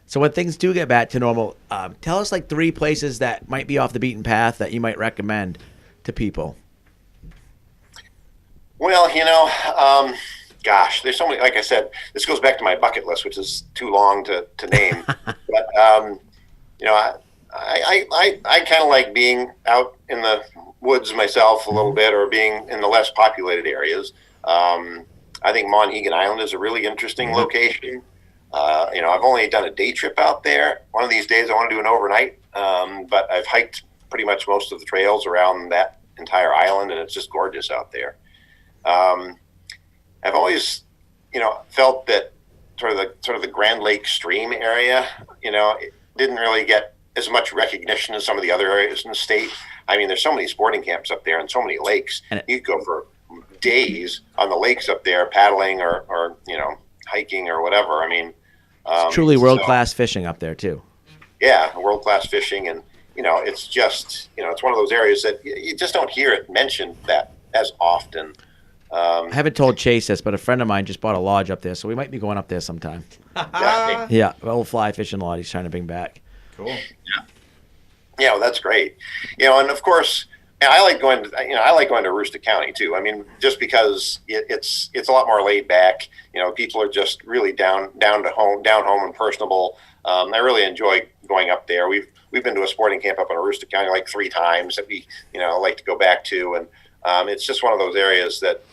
So when things do get back to normal, tell us 3 places that might be off the beaten path that you might recommend to people. Well, gosh, there's so many. Like I said, this goes back to my bucket list, which is too long to name. But I kind of like being out in the woods myself a little bit, or being in the less populated areas. I think Monhegan Island is a really interesting location. I've only done a day trip out there. One of these days I want to do an overnight, but I've hiked pretty much most of the trails around that entire island, and it's just gorgeous out there. I've always, felt that sort of the Grand Lake stream area, it didn't really get as much recognition as some of the other areas in the state. I mean, there's so many sporting camps up there and so many lakes. You could go for days on the lakes up there, paddling or hiking or whatever. I mean, it's truly world-class fishing up there too. Yeah, world-class fishing, and it's just it's one of those areas that you just don't hear it mentioned that as often. I haven't told Chase this, but a friend of mine just bought a lodge up there, so we might be going up there sometime. Yeah, an old fly fishing lodge he's trying to bring back. Cool. Yeah, well, that's great. And of course, I like going to Aroostook County too. I mean, just because it's a lot more laid back. People are just really down home and personable. I really enjoy going up there. We've been to a sporting camp up in Aroostook County 3 times that we like to go back to, and it's just one of those areas that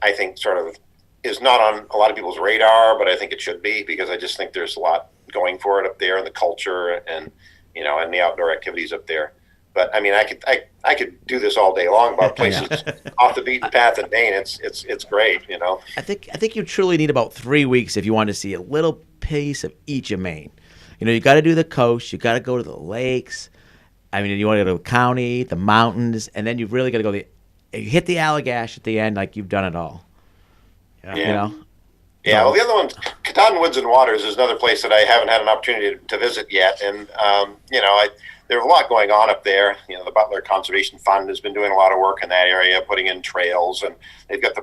I think sort of is not on a lot of people's radar, but I think it should be, because I just think there's a lot going for it up there, and the culture and and the outdoor activities up there. But I mean, I could do this all day long about places off the beaten path in Maine. It's great, I think you truly need about 3 weeks if you want to see a little piece of each of Maine. You got to do the coast, you got to go to the lakes. I mean, you want to go to the county, the mountains, and then you've really got to go you hit the Allagash at the end, you've done it all. Yeah. Yeah, well, the other one, Katahdin Woods and Waters, is another place that I haven't had an opportunity to visit yet. And, there's a lot going on up there. The Butler Conservation Fund has been doing a lot of work in that area, putting in trails. And they've got the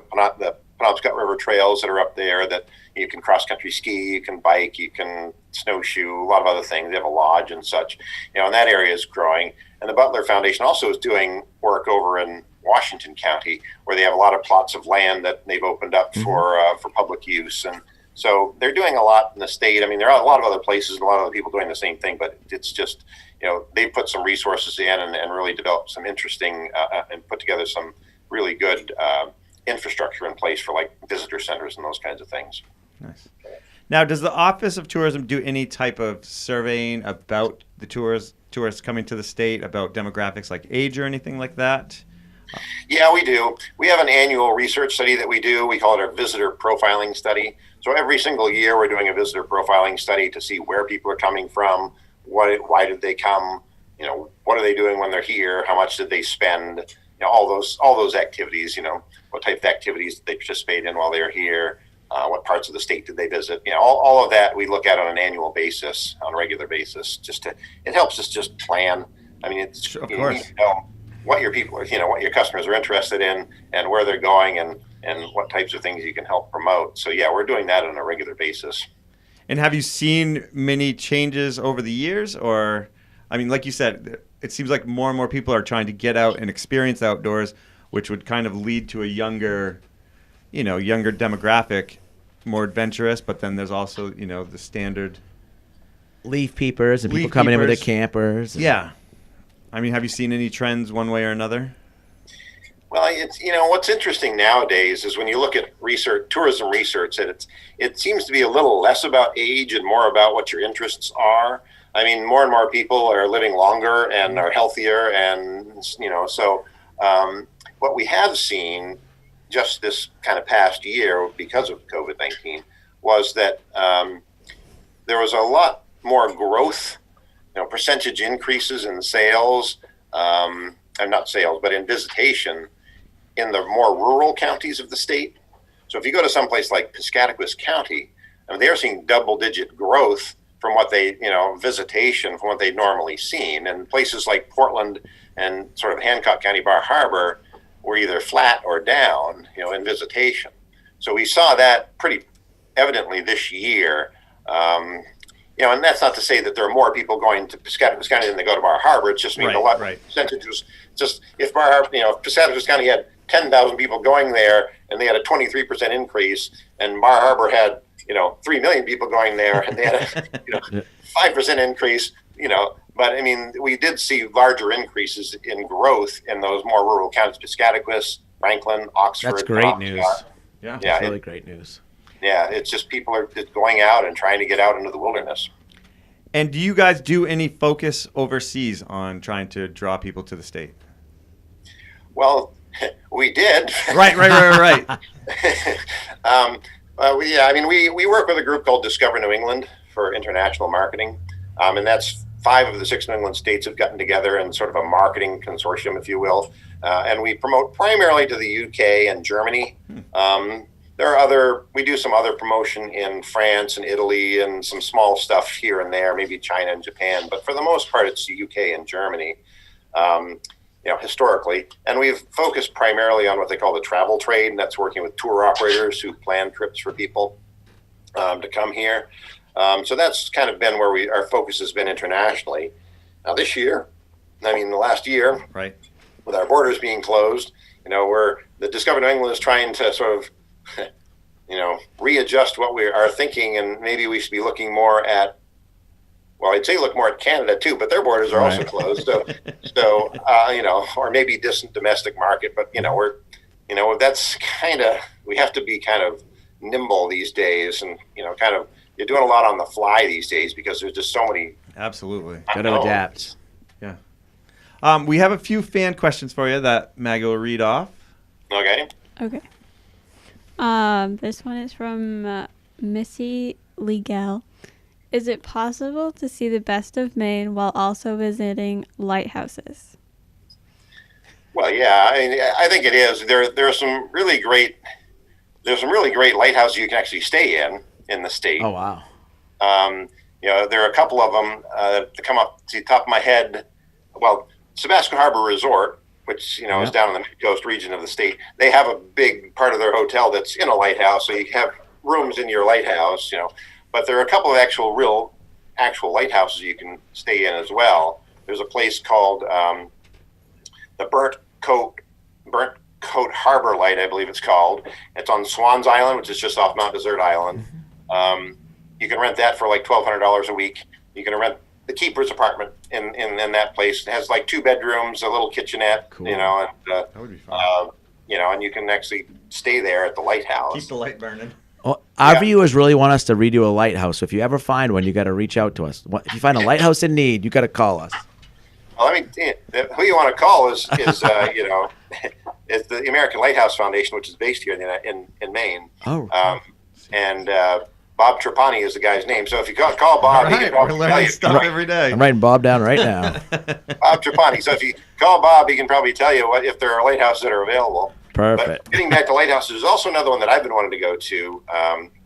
Penobscot River trails that are up there that you can cross-country ski, you can bike, you can snowshoe, a lot of other things. They have a lodge and such. And that area is growing. And the Butler Foundation also is doing work over in Washington County, where they have a lot of plots of land that they've opened up for public use. And so they're doing a lot in the state. I mean, there are a lot of other places and a lot of other people doing the same thing, but it's just, they put some resources in and really developed some interesting and put together some really good infrastructure in place for like visitor centers and those kinds of things. Nice. Now, does the Office of Tourism do any type of surveying about the tourists coming to the state, about demographics like age or anything like that? Yeah, we do. We have an annual research study that we do. We call it our visitor profiling study. So every single year we're doing a visitor profiling study to see where people are coming from, why did they come, what are they doing when they're here, how much did they spend, all those activities, what type of activities did they participate in while they were here, what parts of the state did they visit, all of that we look at on an annual basis, on a regular basis, it helps us just plan. I mean, it's, of you course. need to know what your people are, what your customers are interested in and where they're going and what types of things you can help promote. So yeah, we're doing that on a regular basis. And have you seen many changes over the years? Or, I mean, like you said, it seems like more and more people are trying to get out and experience outdoors, which would kind of lead to a younger demographic, more adventurous, but then there's also, the standard Leaf peepers and people coming in with their campers. Yeah. I mean, have you seen any trends one way or another? Well, it's what's interesting nowadays is when you look at tourism research, that it seems to be a little less about age and more about what your interests are. I mean, more and more people are living longer and are healthier, and so what we have seen just this kind of past year because of COVID-19 was that there was a lot more growth, percentage increases in sales, not sales, but in visitation in the more rural counties of the state. So if you go to someplace like Piscataquis County, I mean, they're seeing double-digit growth from what they, visitation from what they'd normally seen. And places like Portland and sort of Hancock County, Bar Harbor were either flat or down, in visitation. So we saw that pretty evidently this year. And that's not to say that there are more people going to Piscataquis County than they go to Bar Harbor. It's just a lot percentage was just if Bar Harbor, if Piscataquis County had 10,000 people going there and they had a 23% increase, and Bar Harbor had 3 million people going there and they had a 5% increase. But I mean, we did see larger increases in growth in those more rural counties: Piscataquis, Franklin, Oxford. That's great news. Yeah, that's really great news. Yeah, it's just people are just going out and trying to get out into the wilderness. And do you guys do any focus overseas on trying to draw people to the state? Well, we did. Right. We work with a group called Discover New England for international marketing. And that's 5 of the 6 New England states have gotten together in sort of a marketing consortium, if you will. And we promote primarily to the UK and Germany. We do some other promotion in France and Italy and some small stuff here and there, maybe China and Japan. But for the most part, it's the UK and Germany, historically. And we've focused primarily on what they call the travel trade, and that's working with tour operators who plan trips for people to come here. So that's kind of been where our focus has been internationally. Now this year, the last year, right, with our borders being closed, the Discover New England is trying to sort of readjust what we are thinking, and maybe we should be looking more at, I'd say look more at Canada too, but their borders are also closed. So or maybe distant domestic market, but that's we have to be kind of nimble these days, and you're doing a lot on the fly these days because there's just so many. Absolutely. Got to adapt. Yeah. We have a few fan questions for you that Maggie will read off. Okay. This one is from Missy Legel. Is it possible to see the best of Maine while also visiting lighthouses? Well, yeah, I think it is. There's some really great lighthouses you can actually stay in the state. Oh wow. There are a couple of them that come up to the top of my head. Well, Sebasco Harbor Resort, which is down in the mid-coast region of the state. They have a big part of their hotel that's in a lighthouse, so you have rooms in your lighthouse. But there are a couple of actual lighthouses you can stay in as well. There's a place called the Burnt Coat Harbor Light, I believe it's called. It's on Swans Island, which is just off Mount Desert Island. You can rent that for like $1,200 a week. You can rent the keeper's apartment in that place. It has like 2 bedrooms, a little kitchenette, cool. And that would be fun. and you can actually stay there at the lighthouse. Keep the light burning. Well, our Yeah. viewers really want us to redo a lighthouse. So if you ever find one, you got to reach out to us. If you find a lighthouse in need, you got to call us. Well, I mean, who you want to call is is the American Lighthouse Foundation, which is based here in Maine. Oh. And Bob Trapani is the guy's name. So if you call Bob, he Right, can we're probably learning tell you. stuff every day. I'm writing Bob down right now. Bob Trapani. So if you call Bob, he can probably tell you if there are lighthouses that are available. Perfect. But getting back to lighthouses, there's also another one that I've been wanting to go to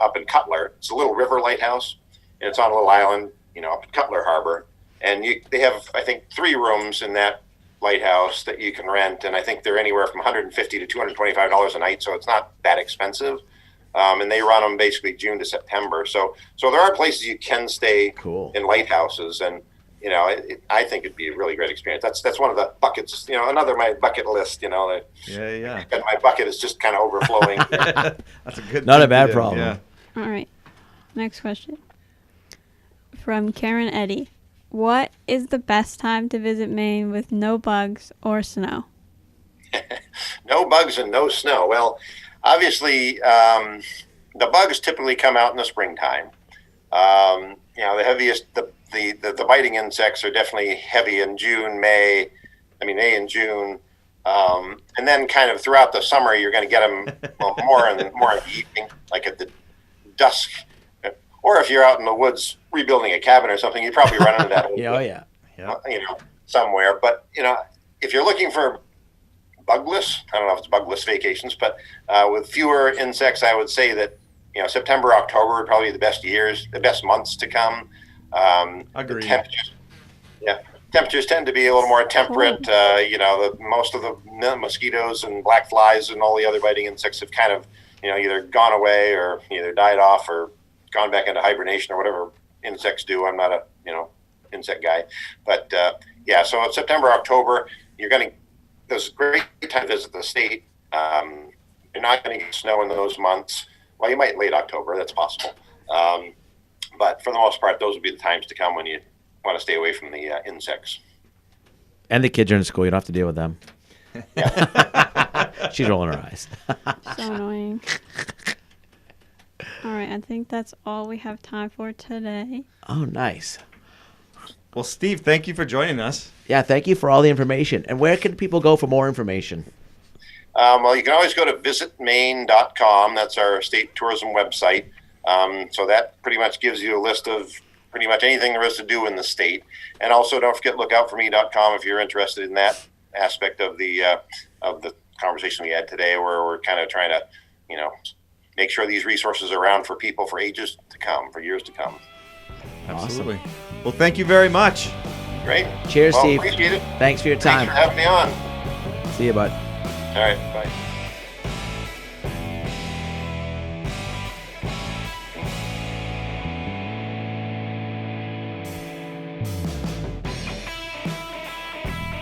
up in Cutler. It's a little river lighthouse, and it's on a little island, up in Cutler Harbor. And they have, I think, 3 rooms in that lighthouse that you can rent, and I think they're anywhere from $150 to $225 a night, so it's not that expensive. And they run them basically June to September. So there are places you can stay in lighthouses, and I think it'd be a really great experience. That's one of the buckets. Another my bucket list. Yeah. And my bucket is just kind of overflowing. That's a good. Not a thing bad to do. problem. Yeah. All right. Next question. From Karen Eddy. What is the best time to visit Maine with no bugs or snow? No bugs and no snow. Well, obviously, the bugs typically come out in the springtime. The heaviest, the biting insects are definitely heavy in May and June. And then kind of throughout the summer, you're going to get them more in the evening, like at the dusk. Or if you're out in the woods rebuilding a cabin or something, you probably run into that. Somewhere. But, if you're looking for bugless, I don't know if it's bugless vacations, but with fewer insects, I would say that, September, October would probably be the best months to come. Agreed. Temperatures tend to be a little more temperate. Most of the mosquitoes and black flies and all the other biting insects have kind of, either gone away or either died off or gone back into hibernation or whatever insects do. I'm not a, insect guy, but so September, October, those great time to visit the state. You're not going to get snow in those months. Well, you might late October, that's possible. But for the most part, those would be the times to come when you want to stay away from the insects. And the kids are in school. You don't have to deal with them. She's rolling her eyes. So annoying. All right, I think that's all we have time for today. Oh, nice. Well, Steve, thank you for joining us. Yeah, thank you for all the information. And where can people go for more information? Well, you can always go to visitmaine.com. That's our state tourism website. So that pretty much gives you a list of pretty much anything there is to do in the state. And also don't forget lookoutforme.com if you're interested in that aspect of the conversation we had today, where we're kind of trying to, make sure these resources are around for people for ages to come, for years to come. Absolutely. Awesome. Well, thank you very much. Great. Cheers, Steve. Appreciate it. Thanks for your time. Thanks for having me on. See you, bud. All right. Bye.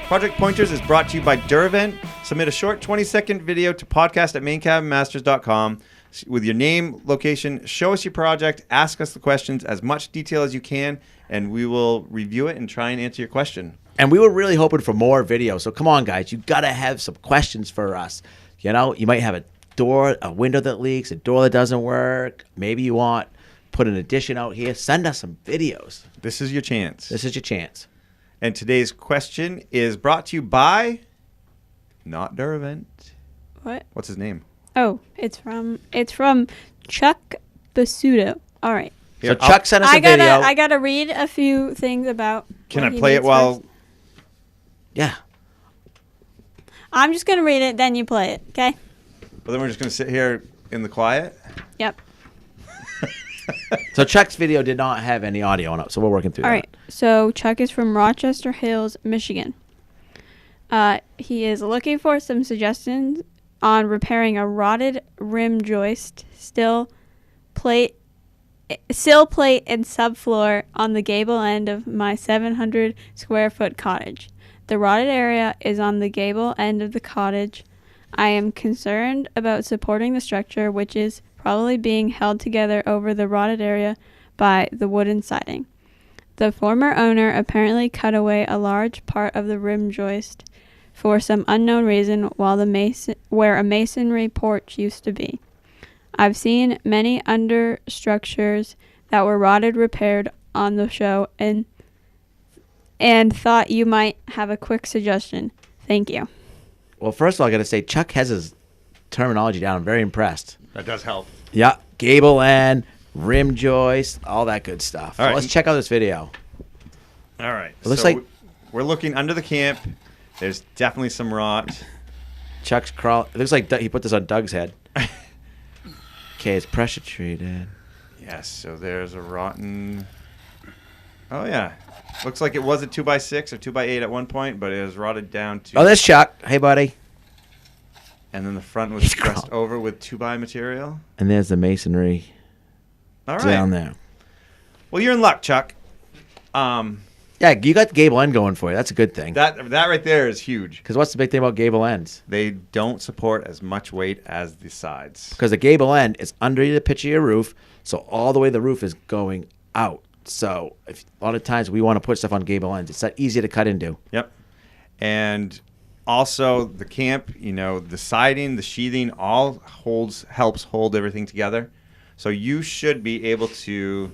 Project Pointers is brought to you by Dervent. Submit a short 20-second video to podcast@mainecabinmasters.com with your name, location, show us your project, ask us the questions, as much detail as you can, and we will review it and try and answer your question. And we were really hoping for more videos. So come on, guys. You got to have some questions for us. You might have a window that leaks, a door that doesn't work. Maybe you want put an addition out here. Send us some videos. This is your chance. This is your chance. And today's question is brought to you by not Dervent. What? What's his name? Oh, it's from Chuck Basuto. All right. So Chuck sent us a video. I gotta read a few things about. Can I play it while? First. Yeah. I'm just gonna read it, then you play it, okay? Well, then we're just gonna sit here in the quiet. Yep. So Chuck's video did not have any audio on it, so we're working through that. All right. So Chuck is from Rochester Hills, Michigan. He is looking for some suggestions on repairing a rotted rim joist, sill plate, and subfloor on the gable end of my 700 square foot cottage. The rotted area is on the gable end of the cottage. I am concerned about supporting the structure, which is probably being held together over the rotted area by the wooden siding. The former owner apparently cut away a large part of the rim joist for some unknown reason where a masonry porch used to be. I've seen many understructures that were rotted repaired on the show and thought you might have a quick suggestion. Thank you. Well, first of all, I got to say, Chuck has his terminology down. I'm very impressed. That does help. Yeah, gable end, rim joist, all that good stuff. All right. Let's check out this video. All right. It looks like we're looking under the camp. There's definitely some rot. Chuck's crawl. It looks like he put this on Doug's head. Okay, it's pressure treated. Yes, so there's a rotten... Oh, yeah. Looks like it was a 2x6 or 2x8 at one point, but it was rotted down to... Oh, there's Chuck. Hey, buddy. And then the front was pressed over with 2x material. And there's the masonry All right. down there. Well, you're in luck, Chuck. Yeah, you got the gable end going for you. That's a good thing. That right there is huge. Because what's the big thing about gable ends? They don't support as much weight as the sides. Because the gable end is under the pitch of your roof, so all the way the roof is going out. So a lot of times we want to put stuff on gable ends. It's that easy to cut into. Yep. And also the camp, the siding, the sheathing, all helps hold everything together. So you should be able to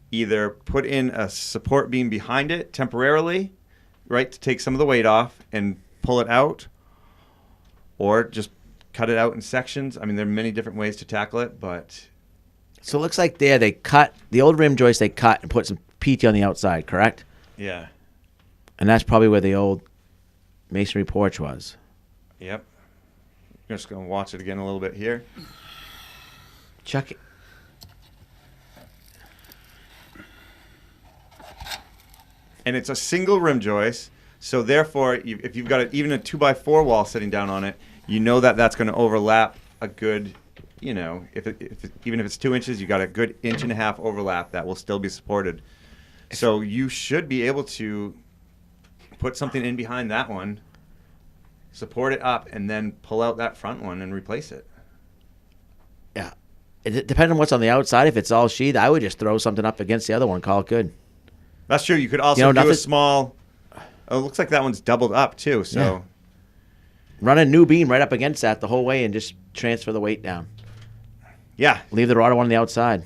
either put in a support beam behind it temporarily, right, to take some of the weight off and pull it out, or just cut it out in sections. I mean, there are many different ways to tackle it, but... So it looks like they cut the old rim joist, they cut and put some PT on the outside, correct? Yeah. And that's probably where the old masonry porch was. Yep. I'm just going to watch it again a little bit here. Chuck it. And it's a single rim joist, so therefore, if you've got even a 2x4 wall sitting down on it, you know that's going to overlap a good, even if it's 2 inches, you got a good 1.5 inch overlap that will still be supported. So you should be able to put something in behind that one, support it up, and then pull out that front one and replace it. Yeah. It depends on what's on the outside. If it's all sheathed, I would just throw something up against the other one, call it good. That's true. You could also do a small... Oh, it looks like that one's doubled up, too. So yeah. Run a new beam right up against that the whole way and just transfer the weight down. Yeah. Leave the rotted one on the outside.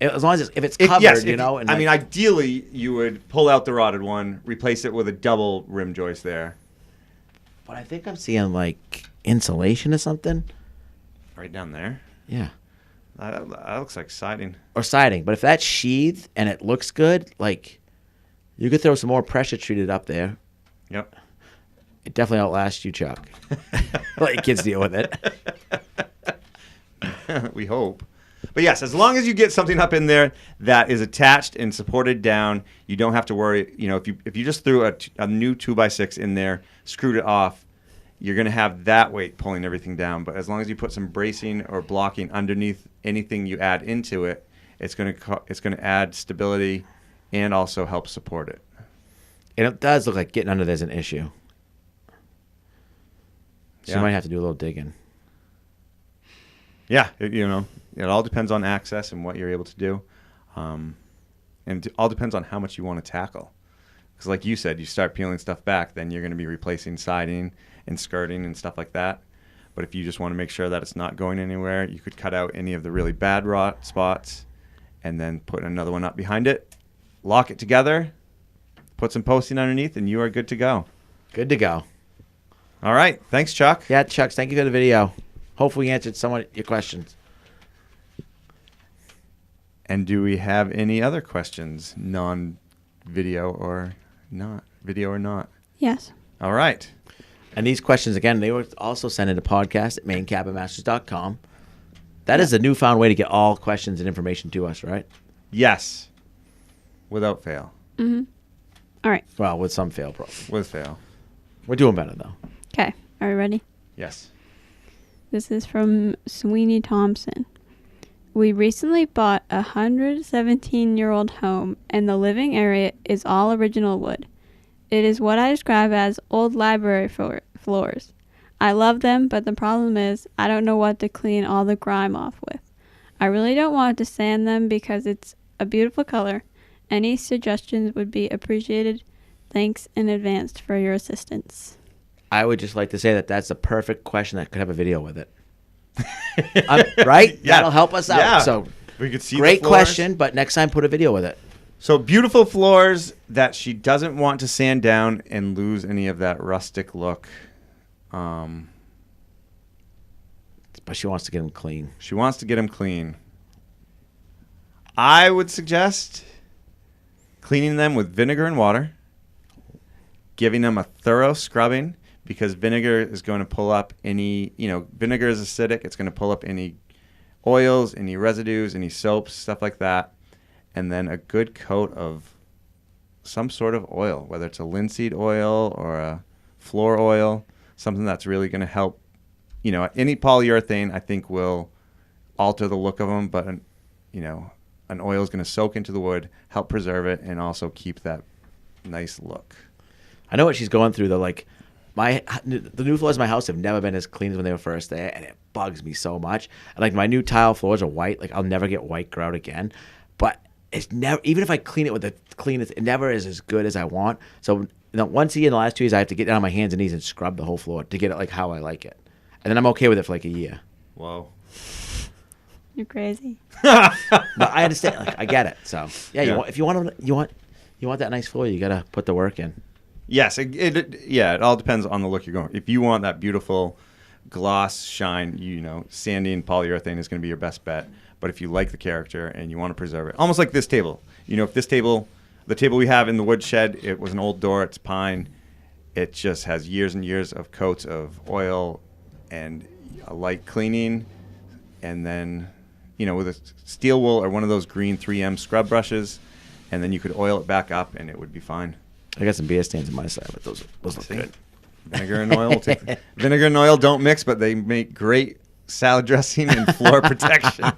As long as if it's covered, I mean, ideally, you would pull out the rotted one, replace it with a double rim joist there. But I think I'm seeing, like, insulation or something. Right down there? Yeah. That looks like siding. Or siding. But if that's sheathed and it looks good, like... You could throw some more pressure treated up there. Yep. It definitely outlasts you, Chuck. Let your kids deal with it. We hope. But yes, as long as you get something up in there that is attached and supported down, you don't have to worry. If you just threw a new 2x6 in there, screwed it off, you're going to have that weight pulling everything down. But as long as you put some bracing or blocking underneath anything you add into it, it's going to add stability and also help support it. And it does look like getting under there's an issue. So you might have to do a little digging. Yeah, it all depends on access and what you're able to do. And it all depends on how much you want to tackle. Because like you said, you start peeling stuff back, then you're going to be replacing siding and skirting and stuff like that. But if you just want to make sure that it's not going anywhere, you could cut out any of the really bad rot spots and then put another one up behind it. Lock it together, put some posting underneath, and you are good to go. Good to go. All right. Thanks, Chuck. Yeah, Chuck, thank you for the video. Hopefully we answered some of your questions. And do we have any other questions, non-video or not? Video or not? Yes. All right. And these questions, again, they were also sent into podcast at mainecabinmasters.com. That is a newfound way to get all questions and information to us, right? Yes. Without fail. Mm-hmm. All right. Well, with some fail, probably. With fail. We're doing better, though. Okay. Are you ready? Yes. This is from Sweeney Thompson. We recently bought a 117-year-old home, and the living area is all original wood. It is what I describe as old library floors. I love them, but the problem is I don't know what to clean all the grime off with. I really don't want to sand them because it's a beautiful color. Any suggestions would be appreciated. Thanks in advance for your assistance. I would just like to say that that's the perfect question that could have a video with it. Right? Yeah. That'll help us out. Yeah. So We could see the great floors. question, but next time put a video with it. So beautiful floors that she doesn't want to sand down and lose any of that rustic look. But she wants to get them clean. She wants to get them clean. I would suggest cleaning them with vinegar and water, giving them a thorough scrubbing, because vinegar is going to pull up any, vinegar is acidic. It's going to pull up any oils, any residues, any soaps, stuff like that. And then a good coat of some sort of oil, whether it's a linseed oil or a floor oil, something that's really going to help. Any polyurethane, I think, will alter the look of them, but, an oil is going to soak into the wood, help preserve it, and also keep that nice look. I know what she's going through, though. Like, the new floors in my house have never been as clean as when they were first there, and it bugs me so much. And, like, my new tile floors are white. Like, I'll never get white grout again. But it's never, even if I clean it with the cleanest, it never is as good as I want. So, once a year in the last 2 years, I have to get down on my hands and knees and scrub the whole floor to get it like how I like it. And then I'm okay with it for like a year. Whoa. You're crazy. But I understand. Like, I get it. So, yeah. If you want that nice floor, you got to put the work in. Yes, it all depends on the look you're going. If you want that beautiful gloss shine, sanding polyurethane is going to be your best bet. But if you like the character and you want to preserve it, almost like this table. If this table, the table we have in the woodshed, it was an old door, it's pine. It just has years and years of coats of oil and a light cleaning. And then, with a steel wool or one of those green 3M scrub brushes, and then you could oil it back up and it would be fine. I got some beer stands on my side, but those look good. Vinegar and oil. Vinegar and oil don't mix, but they make great salad dressing and floor protection.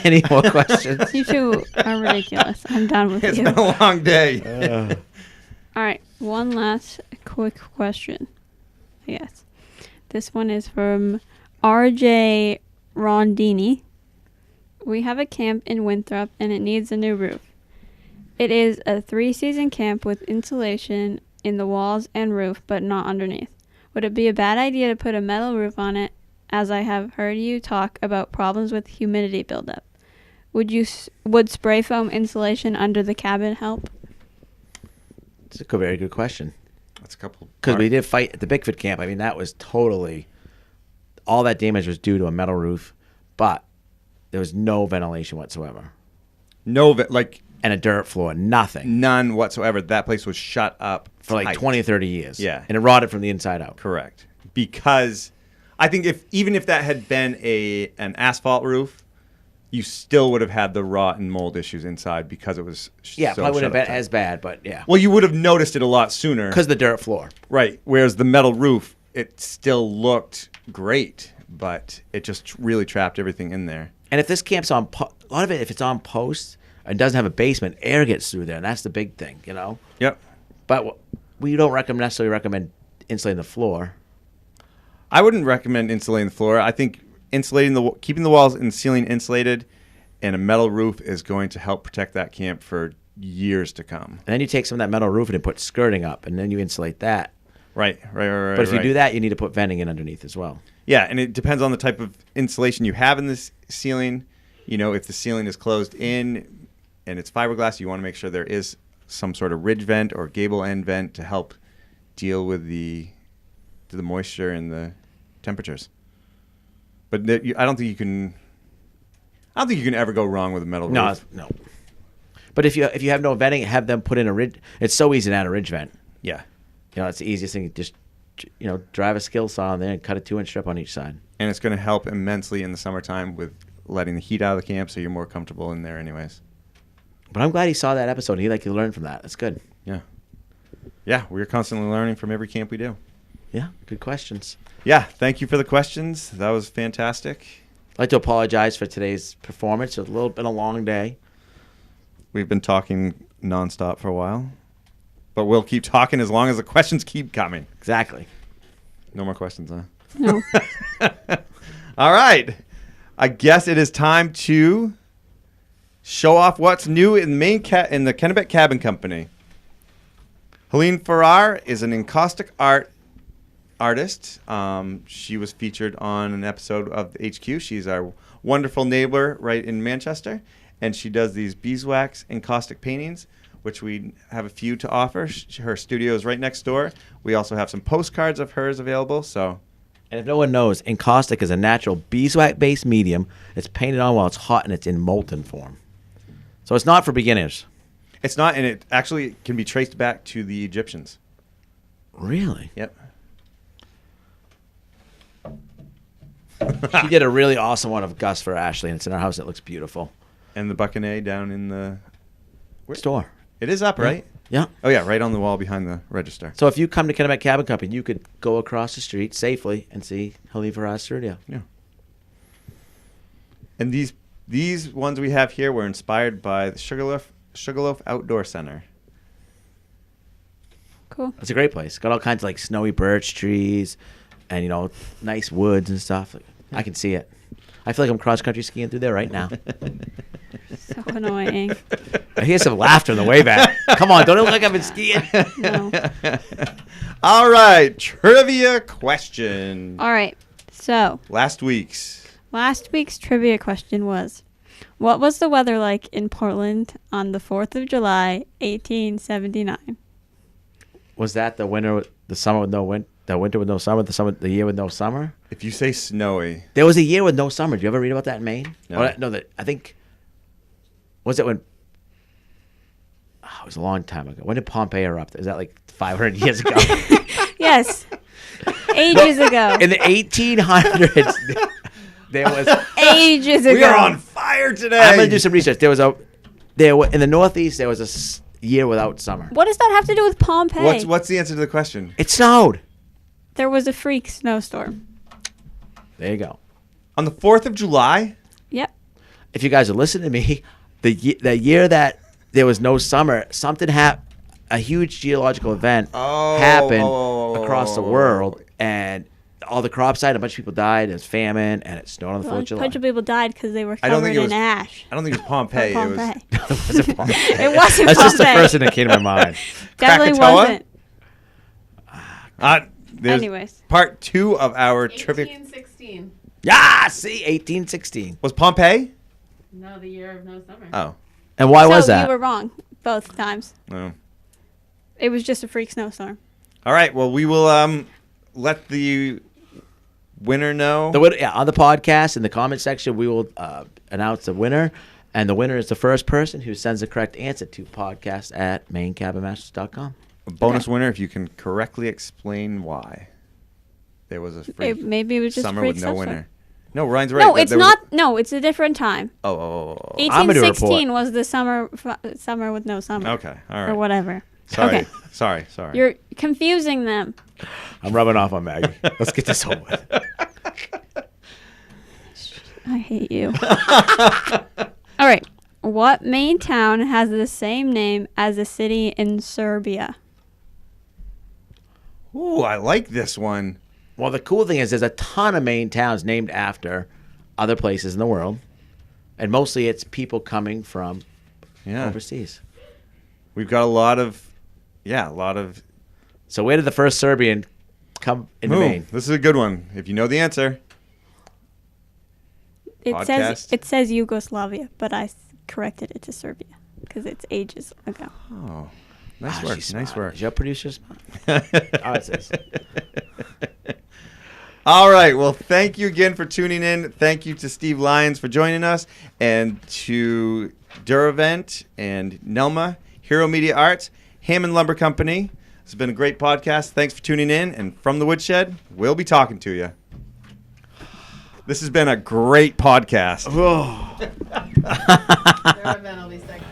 Any more questions? You two are ridiculous. I'm done with It's you. been a long day. All right, one last quick question. Yes. This one is from RJ Rondini. We have a camp in Winthrop, and it needs a new roof. It is a 3-season camp with insulation in the walls and roof, but not underneath. Would it be a bad idea to put a metal roof on it, as I have heard you talk about problems with humidity buildup? Would spray foam insulation under the cabin help? It's a very good question. That's a couple. Because we did fight at the Bickford camp. I mean, that was totally, all that damage was due to a metal roof, but there was no ventilation whatsoever. And a dirt floor, nothing. None whatsoever. That place was shut up For like 20 or 30 years. Yeah. And it rotted from the inside out. Correct. Because I think even if that had been an asphalt roof, you still would have had the rot and mold issues inside because it was Yeah, so probably wouldn't have shut been up as bad, but yeah. Well, you would have noticed it a lot sooner. Because the dirt floor. Right. Whereas the metal roof, it still looked great, but it just really trapped everything in there. And if this camp's a lot of it, if it's on posts and doesn't have a basement, air gets through there, and that's the big thing, Yep. But we don't necessarily recommend insulating the floor. I wouldn't recommend insulating the floor. I think keeping the walls and ceiling insulated and a metal roof is going to help protect that camp for years to come. And then you take some of that metal roofing and put skirting up, and then you insulate that. Right. But if you do that, you need to put venting in underneath as well. Yeah, and it depends on the type of insulation you have in this ceiling. If the ceiling is closed in and it's fiberglass, you want to make sure there is some sort of ridge vent or gable end vent to help deal with the moisture and the temperatures. But I don't think you can ever go wrong with a metal roof. No. But if you have no venting, have them put in a ridge. It's so easy to add a ridge vent. Yeah. It's the easiest thing. Just drive a skill saw on there and cut a 2-inch strip on each side. And it's going to help immensely in the summertime with letting the heat out of the camp, so you're more comfortable in there anyways. But I'm glad he saw that episode. He learned from that. That's good. Yeah. Yeah, we're constantly learning from every camp we do. Yeah, good questions. Yeah, thank you for the questions. That was fantastic. I'd like to apologize for today's performance. It's been a long day. We've been talking nonstop for a while, but we'll keep talking as long as the questions keep coming. Exactly. No more questions, huh? No. All right. I guess it is time to show off what's new in the Kennebec Cabin Company. Helene Farrar is an encaustic art artist. She was featured on an episode of the HQ. She's our wonderful neighbor right in Manchester, and she does these beeswax encaustic paintings, which we have a few to offer. Her studio is right next door. We also have some postcards of hers available. So, And if no one knows, encaustic is a natural beeswax-based medium. It's painted on while it's hot and it's in molten form. So it's not for beginners. it's not, and it actually can be traced back to the Egyptians. Really? Yep. She did a really awesome one of Gus for Ashley, and it's in our house. It looks beautiful. And the Buccaneer down in the Store. It is up, right? Yeah. Oh yeah, right on the wall behind the register. So if you come to Kennebec Cabin Company, you could go across the street safely and see Helene Farrar's studio. Yeah. And these ones we have here were inspired by the Sugarloaf Outdoor Center. Cool. It's a great place. Got all kinds of like snowy birch trees and, you know, nice woods and stuff. I can see it. I feel like I'm cross-country skiing through there right now. So annoying. I hear some laughter on the way back. Come on, don't it look like I've been skiing? No. All right, trivia question. All right. So Last week's. last week's trivia question was, what was the weather like in Portland on the 4th of July, 1879? Was that the winter, the summer with no winter, the winter with no summer, the year with no summer? If you say snowy, There was a year with no summer. Did you ever read about that in Maine? No. I think, was it when, it was a long time ago. When did Pompeii erupt? Is that like 500 years ago? Yes. Ages ago. In the 1800s, there was, Ages ago. we are on fire today. I'm going to do some research. In the Northeast, there was a year without summer. What does that have to do with Pompeii? What's the answer to the question? It snowed. There was a freak snowstorm. There you go. On the 4th of July? Yep. If you guys are listening to me, the year that there was no summer, something happened. A huge geological event happened across the world, and all the crops died. A bunch of people died. There was famine, and it snowed on the 4th of A July. bunch of people died because they were I don't covered think it in was- ash. I don't think it was Pompeii. Or It was Pompeii. It wasn't Pompeii. It wasn't That's just the Pompeii. first thing that came to my mind. Definitely Krakatoa? wasn't. there's Anyways. part 2 of our trivia. 1816. Yeah, see, 1816. Was Pompeii? No, the year of no summer. Oh. And why was So that? you were wrong both times. No. It was just a freak snowstorm. All right. Well, we will let the winner know. On the podcast, in the comment section, we will announce the winner. And the winner is the first person who sends the correct answer to podcast@mainecabinmasters.com. A bonus winner if you can correctly explain why there was a free Maybe it was just summer freak with no snowstorm. winner. No, Ryan's right. No, There it's was not. No, it's a different time. Oh. I'm gonna do a 1816 was the summer with no summer. Okay. All right. Or whatever. Sorry. Okay. Sorry. You're confusing them. I'm rubbing off on Maggie. Let's get this over with. I hate you. All right. What Maine town has the same name as a city in Serbia? Ooh, I like this one. Well, the cool thing is there's a ton of Maine towns named after other places in the world. And mostly it's people coming from overseas. We've got a lot of. So where did the first Serbian come into Ooh, Maine? this is a good one. If you know the answer. It says Yugoslavia, but I corrected it to Serbia because it's ages ago. Oh, nice work. She's Nice smart. work. Is your producer smart? Oh, it says. All right. Well, thank you again for tuning in. Thank you to Steve Lyons for joining us, and to Duravent and Nelma, Hero Media Arts, Hammond Lumber Company. It's been a great podcast. Thanks for tuning in. And from the Woodshed, we'll be talking to you. This has been a great podcast. Their event will be second.